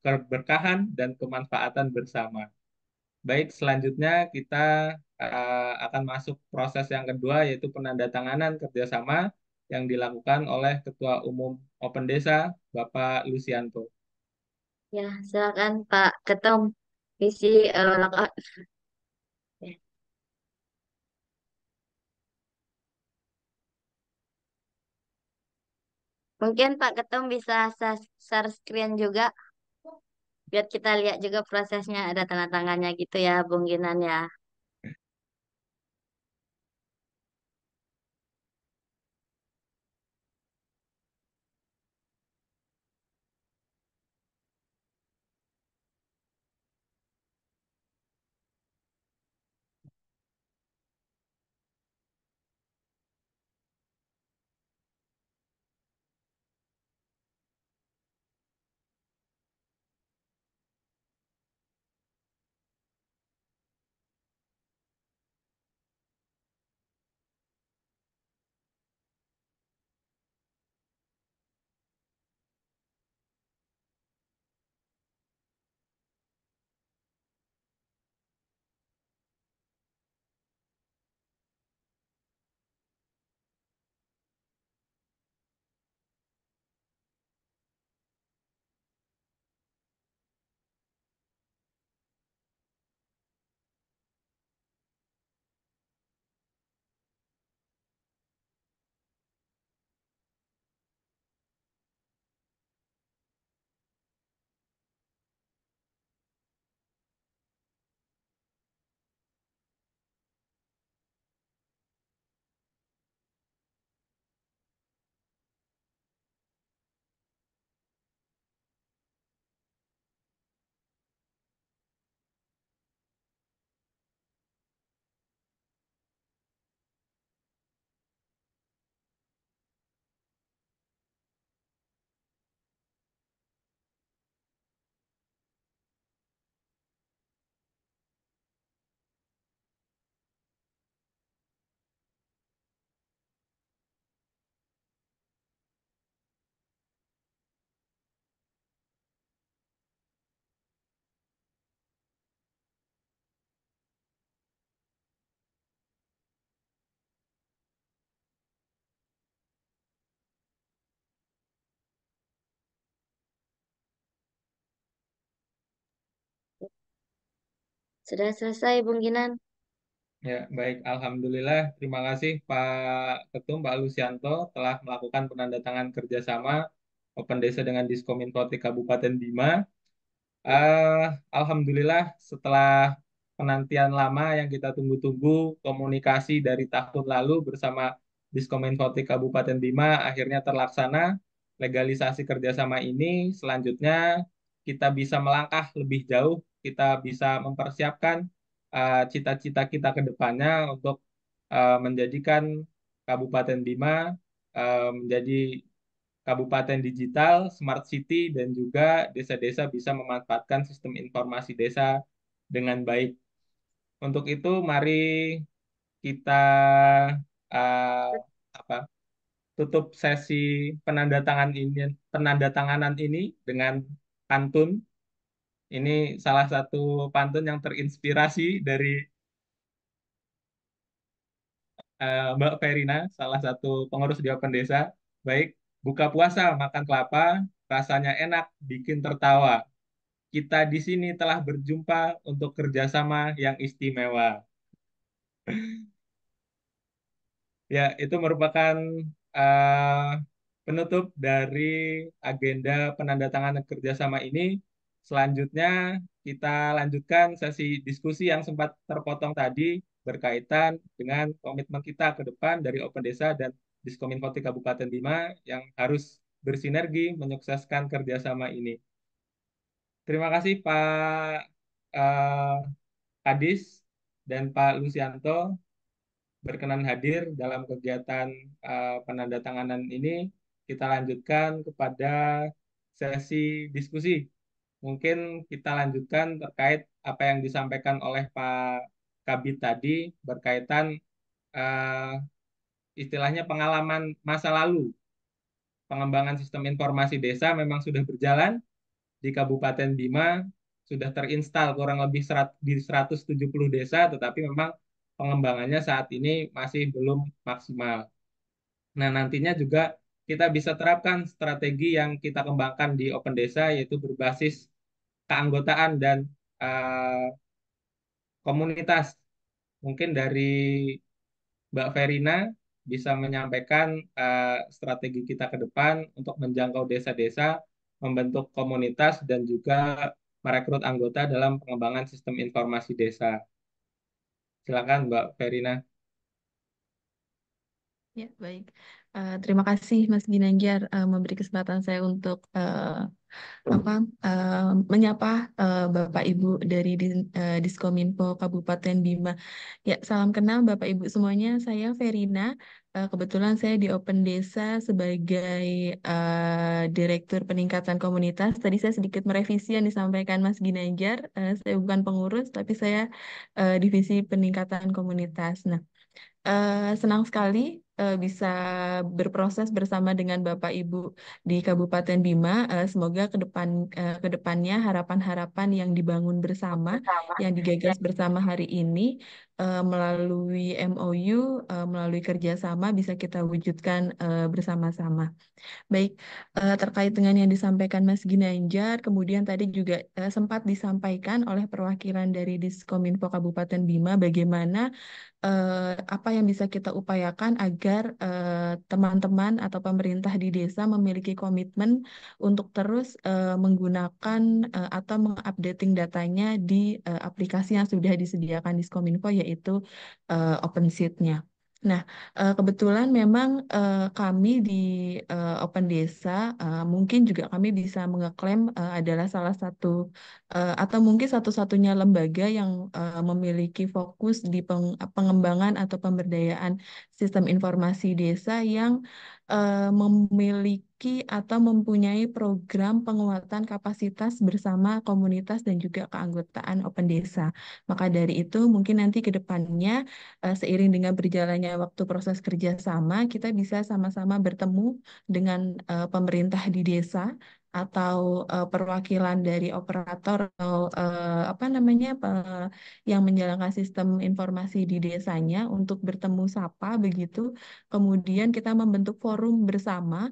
keberkahan dan kemanfaatan bersama. Baik, selanjutnya kita akan masuk proses yang kedua, yaitu penandatanganan kerjasama yang dilakukan oleh Ketua Umum Open Desa, Bapak Lucianto. Ya, silakan Pak Ketum isi lockout. Mungkin Pak Ketum bisa share screen juga biar kita lihat juga prosesnya ada tanda tangannya gitu ya, Bung Ginan ya. Sudah selesai, Bung Ginan. Ya, baik. Alhamdulillah. Terima kasih Pak Ketum, Pak Lusianto telah melakukan penandatangan kerjasama Open Desa dengan Diskominfo Kabupaten Bima. Eh, Alhamdulillah setelah penantian lama yang kita tunggu-tunggu, komunikasi dari tahun lalu bersama Diskominfo Kabupaten Bima akhirnya terlaksana. Legalisasi kerjasama ini selanjutnya kita bisa melangkah lebih jauh, kita bisa mempersiapkan cita-cita kita ke depannya untuk menjadikan Kabupaten Bima menjadi kabupaten digital, smart city, dan juga desa-desa bisa memanfaatkan sistem informasi desa dengan baik. Untuk itu, mari kita uh, apa, tutup sesi penandatanganan ini dengan pantun. Ini salah satu pantun yang terinspirasi dari Mbak Verina, salah satu pengurus di Open Desa. Baik, buka puasa, makan kelapa, rasanya enak, bikin tertawa. Kita di sini telah berjumpa untuk kerjasama yang istimewa. Ya, itu merupakan eh, penutup dari agenda penandatanganan kerjasama ini. Selanjutnya, kita lanjutkan sesi diskusi yang sempat terpotong tadi berkaitan dengan komitmen kita ke depan dari Open Desa dan Diskominfo Kabupaten Bima yang harus bersinergi menyukseskan kerjasama ini. Terima kasih Pak eh, Kadis dan Pak Lusianto berkenan hadir dalam kegiatan penandatanganan ini. Kita lanjutkan kepada sesi diskusi. Mungkin kita lanjutkan terkait apa yang disampaikan oleh Pak Kabit tadi berkaitan eh, istilahnya pengalaman masa lalu. Pengembangan sistem informasi desa memang sudah berjalan di Kabupaten Bima, sudah terinstal kurang lebih di 170 desa, tetapi memang pengembangannya saat ini masih belum maksimal. Nah, nantinya juga kita bisa terapkan strategi yang kita kembangkan di Open Desa, yaitu berbasis keanggotaan dan eh, komunitas. Mungkin dari Mbak Verina bisa menyampaikan strategi kita ke depan untuk menjangkau desa-desa, membentuk komunitas, dan juga merekrut anggota dalam pengembangan sistem informasi desa. Silakan Mbak Verina. Ya, baik. Terima kasih Mas Ginanjar memberi kesempatan saya untuk apa menyapa Bapak Ibu dari Diskominfo Kabupaten Bima. Ya, salam kenal Bapak Ibu semuanya. Saya Verina. Kebetulan saya di Open Desa sebagai Direktur Peningkatan Komunitas. Tadi saya sedikit merevisi yang disampaikan Mas Ginanjar. Saya bukan pengurus, tapi saya Divisi Peningkatan Komunitas. Nah, senang sekali bisa berproses bersama dengan Bapak Ibu di Kabupaten Bima. Semoga ke depannya harapan-harapan yang dibangun bersama, yang digagas bersama hari ini melalui MOU, melalui kerjasama bisa kita wujudkan bersama-sama. Baik, terkait dengan yang disampaikan Mas Ginanjar, kemudian tadi juga sempat disampaikan oleh perwakilan dari Diskominfo Kabupaten Bima bagaimana apa yang bisa kita upayakan agar teman-teman atau pemerintah di desa memiliki komitmen untuk terus menggunakan atau mengupdating datanya di aplikasi yang sudah disediakan Diskominfo yaitu OpenSheet-nya. Nah, kebetulan memang kami di Open Desa mungkin juga kami bisa mengeklaim adalah salah satu atau mungkin satu-satunya lembaga yang memiliki fokus di pengembangan atau pemberdayaan sistem informasi desa yang memiliki atau mempunyai program penguatan kapasitas bersama komunitas dan juga keanggotaan Open Desa. Maka dari itu mungkin nanti ke depannya seiring dengan berjalannya waktu proses kerjasama, kita bisa sama-sama bertemu dengan pemerintah di desa atau perwakilan dari operator atau apa namanya yang menjalankan sistem informasi di desanya untuk bertemu sapa begitu. Kemudian kita membentuk forum bersama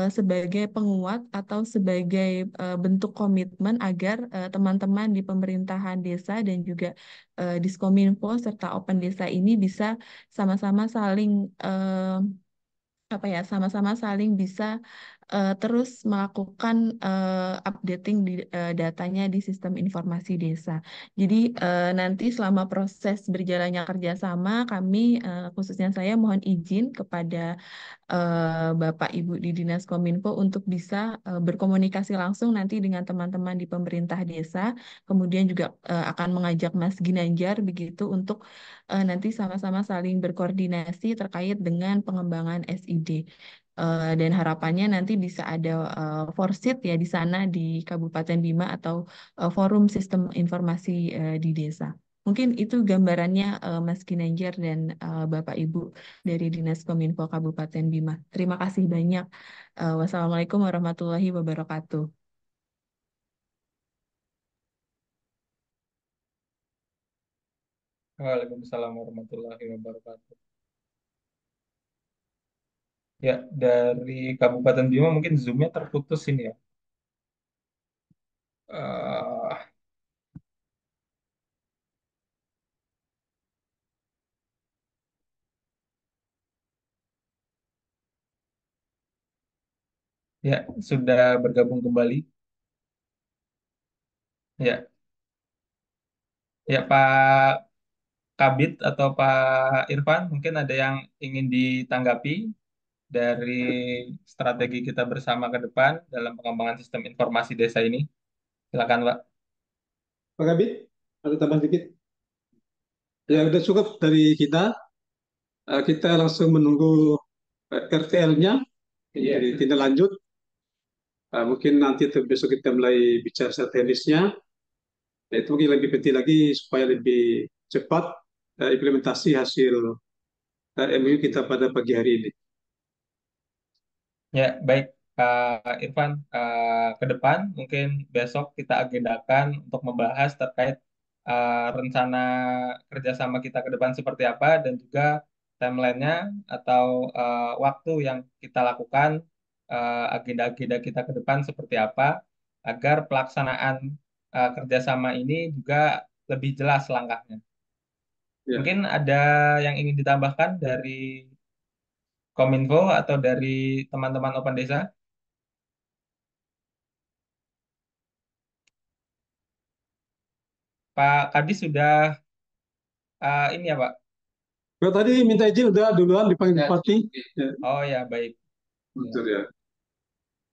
sebagai penguat atau sebagai bentuk komitmen agar teman-teman di pemerintahan desa dan juga Diskominfo serta Open Desa ini bisa sama-sama saling apa ya sama-sama saling bisa terus melakukan updating di datanya di sistem informasi desa. Jadi nanti selama proses berjalannya kerjasama kami khususnya saya mohon izin kepada Bapak Ibu di Dinas Kominfo untuk bisa berkomunikasi langsung nanti dengan teman-teman di pemerintah desa, kemudian juga akan mengajak Mas Ginanjar begitu untuk nanti sama-sama saling berkoordinasi terkait dengan pengembangan SID. Dan harapannya nanti bisa ada forsit ya di sana di Kabupaten Bima atau forum sistem informasi di desa. Mungkin itu gambarannya Mas Ginanjar dan Bapak Ibu dari Dinas Kominfo Kabupaten Bima. Terima kasih banyak. Wassalamualaikum warahmatullahi wabarakatuh. Waalaikumsalam warahmatullahi wabarakatuh. Ya, dari Kabupaten Bima mungkin Zoom-nya terputus ini ya. Eh, ya, sudah bergabung kembali. Ya, ya Pak Kabit atau Pak Irfan, mungkin ada yang ingin ditanggapi dari strategi kita bersama ke depan dalam pengembangan sistem informasi desa ini. Silakan, Pak. Pak Kabit, ada tambahan sedikit? Ya, udah cukup dari kita. Kita langsung menunggu RTL-nya, jadi tindak lanjut. Mungkin nanti besok kita mulai bicara secara teknisnya. Itu mungkin lebih penting lagi supaya lebih cepat implementasi hasil MOU kita pada pagi hari ini. Ya, baik, Pak Irfan. Ke depan mungkin besok kita agendakan untuk membahas terkait rencana kerjasama kita ke depan seperti apa dan juga timelinenya atau waktu yang kita lakukan, agenda-agenda kita ke depan seperti apa, agar pelaksanaan kerjasama ini juga lebih jelas langkahnya. Ya. Mungkin ada yang ingin ditambahkan dari Kominfo atau dari teman-teman Open Desa? Pak Kadis sudah ini ya Pak? Kalau tadi minta izin udah duluan dipanggil Bupati. Ya, Oh ya baik. betul ya.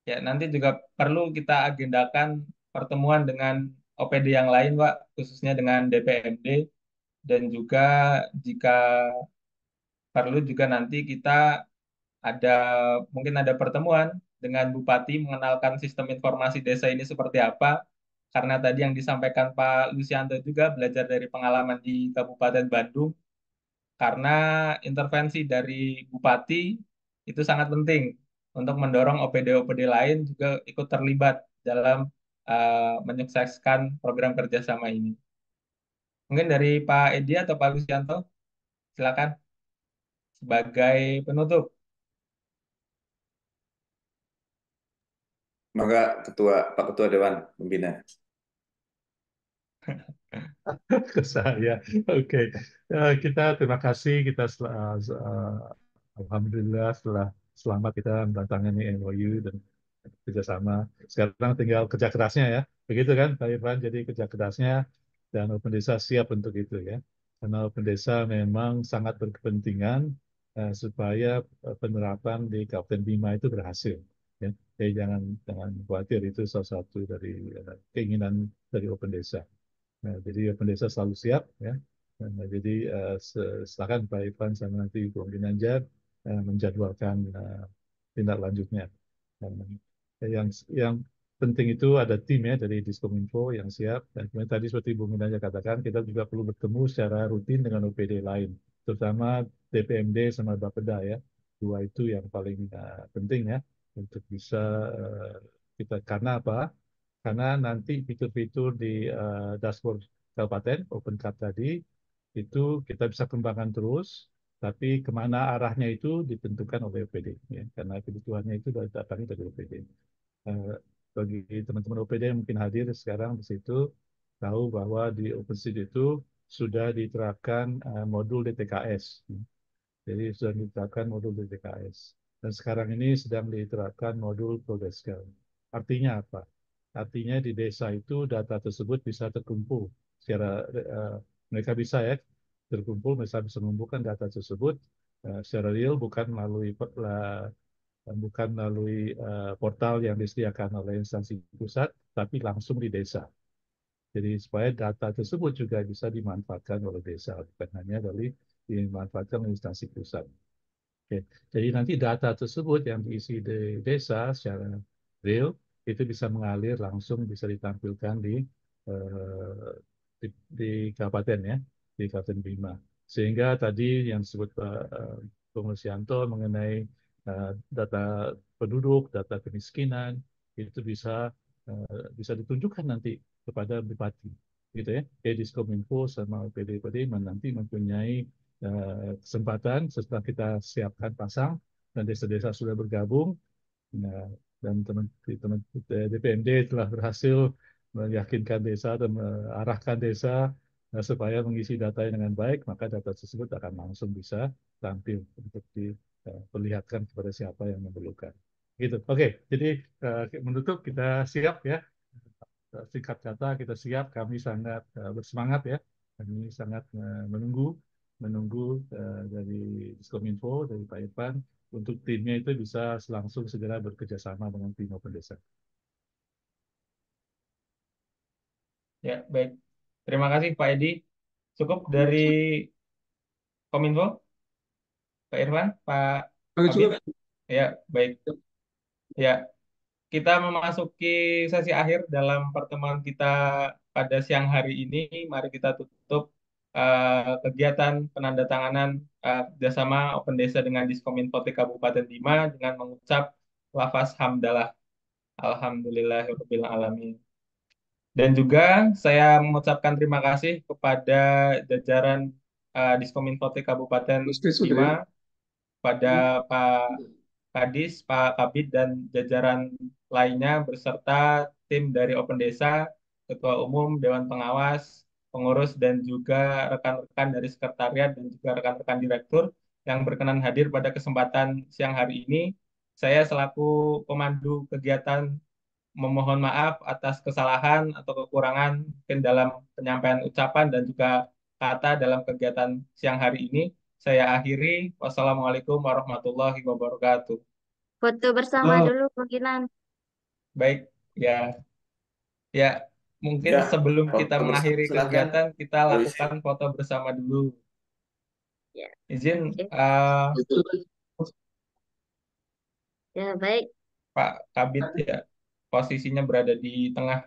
Ya nanti juga perlu kita agendakan pertemuan dengan OPD yang lain Pak, khususnya dengan DPMD dan juga jika perlu juga nanti kita ada mungkin ada pertemuan dengan Bupati mengenalkan sistem informasi desa ini seperti apa. Karena tadi yang disampaikan Pak Lucianto juga belajar dari pengalaman di Kabupaten Bandung, karena intervensi dari bupati itu sangat penting untuk mendorong OPD-OPD lain juga ikut terlibat dalam menyukseskan program kerjasama ini. Mungkin dari Pak Edi atau Pak Lucianto, silakan sebagai penutup. Maka Pak Ketua Dewan Pembina. Ke saya. Oke. Kita terima kasih. Alhamdulillah setelah selamat kita menandatangani MOU dan kerjasama. Sekarang tinggal kerja kerasnya ya. Begitu kan Pak Irfan? Jadi kerja kerasnya dan Open Desa siap untuk itu ya. Karena Open Desa memang sangat berkepentingan supaya penerapan di Kabupaten Bima itu berhasil. Ya. Jadi jangan khawatir, itu salah satu dari keinginan dari Open Desa. Nah, jadi pendesa selalu siap ya. Nah, jadi silakan Pak Ivan sama nanti Bu Ginanjar menjadwalkan tindak lanjutnya. Yang penting itu ada tim ya dari Diskominfo yang siap. Dan kemudian tadi seperti Bu Ginanjar katakan, kita juga perlu bertemu secara rutin dengan OPD lain, terutama DPMD sama Bapeda ya. Dua itu yang paling penting ya untuk bisa kita, karena apa? Karena nanti fitur-fitur di dashboard kabupaten OpenCard tadi itu kita bisa kembangkan terus Tapi kemana arahnya itu ditentukan oleh OPD, ya, karena kebutuhannya itu datangnya dari OPD. Eh, Bagi teman-teman OPD yang mungkin hadir sekarang di situ, tahu bahwa di OpenSeed itu sudah diterapkan modul DTKS. Jadi sudah diterapkan modul DTKS. Dan sekarang ini sedang diterapkan modul Progresscale. Artinya apa? Artinya di desa itu data tersebut bisa terkumpul secara mereka bisa ya terkumpul, mereka bisa mengumpulkan data tersebut secara real, bukan melalui portal yang disediakan oleh instansi pusat, tapi langsung di desa. Jadi supaya data tersebut juga bisa dimanfaatkan oleh desa, bukan hanya dari dimanfaatkan oleh instansi pusat. Oke. Jadi nanti data tersebut yang diisi di desa secara real itu bisa mengalir langsung, bisa ditampilkan eh, di kabupaten ya, di Kabupaten Bima. Sehingga tadi yang disebut Pak Bung Lusianto mengenai data penduduk, data kemiskinan itu bisa ditunjukkan nanti kepada bupati, gitu ya. Diskominfo sama PD nanti mempunyai kesempatan setelah kita siapkan pasang dan desa-desa sudah bergabung. Nah, dan teman-teman DPMD telah berhasil meyakinkan desa dan mengarahkan desa supaya mengisi datanya dengan baik, maka data tersebut akan langsung bisa tampil untuk diperlihatkan kepada siapa yang memerlukan. Gitu. Oke, jadi menutup kita siap ya. Singkat kata kita siap, kami sangat bersemangat ya. Kami sangat menunggu dari Diskominfo, dari Pak Irfan, untuk timnya itu bisa langsung segera bekerja sama dengan tim Open Desa. Ya, baik. Terima kasih Pak Edi. Cukup dari Kominfo, Pak Irfan, Pak Oke, Kabit. cukup. Ya, baik. Ya, kita memasuki sesi akhir dalam pertemuan kita pada siang hari ini. Mari kita tutup kegiatan penandatanganan kerjasama Open Desa dengan Diskominfo Kabupaten Bima dengan mengucap lafaz hamdalah. Alhamdulillahirabbil alamin. Dan juga saya mengucapkan terima kasih kepada jajaran Diskominfo Kabupaten Sudah Bima, ya. pada Pak Kadis, Pak Kabid, dan jajaran lainnya beserta tim dari Open Desa, Ketua Umum, Dewan Pengawas, pengurus, dan juga rekan-rekan dari sekretariat dan juga rekan-rekan direktur yang berkenan hadir pada kesempatan siang hari ini. Saya selaku pemandu kegiatan memohon maaf atas kesalahan atau kekurangan mungkin dalam penyampaian ucapan dan juga kata dalam kegiatan siang hari ini. Saya akhiri. Wassalamualaikum warahmatullahi wabarakatuh. Foto bersama Oh, dulu kemungkinan. Baik, ya, ya. Mungkin Ya, sebelum kita foto bersama mengakhiri silakan. kegiatan, kita Mbak Isi. lakukan foto bersama dulu. Ya, Izin, oke. Ya, baik. Pak Kabit ya, posisinya berada di tengah.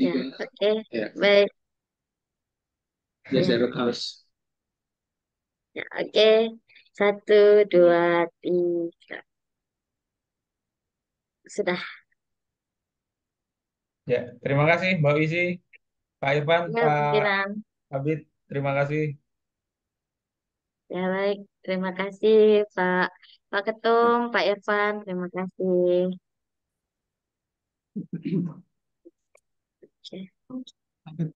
Ya, oke. Baik. Geser Ya, harus. ya, oke. Satu, dua, tiga. Sudah. Ya, terima kasih Mbak Isi, Pak Irfan, Ya, Pak kemungkinan. Kabit. Terima kasih. Ya, baik. Terima kasih, Pak. Pak Ketum, Pak Irfan. Terima kasih. Oke.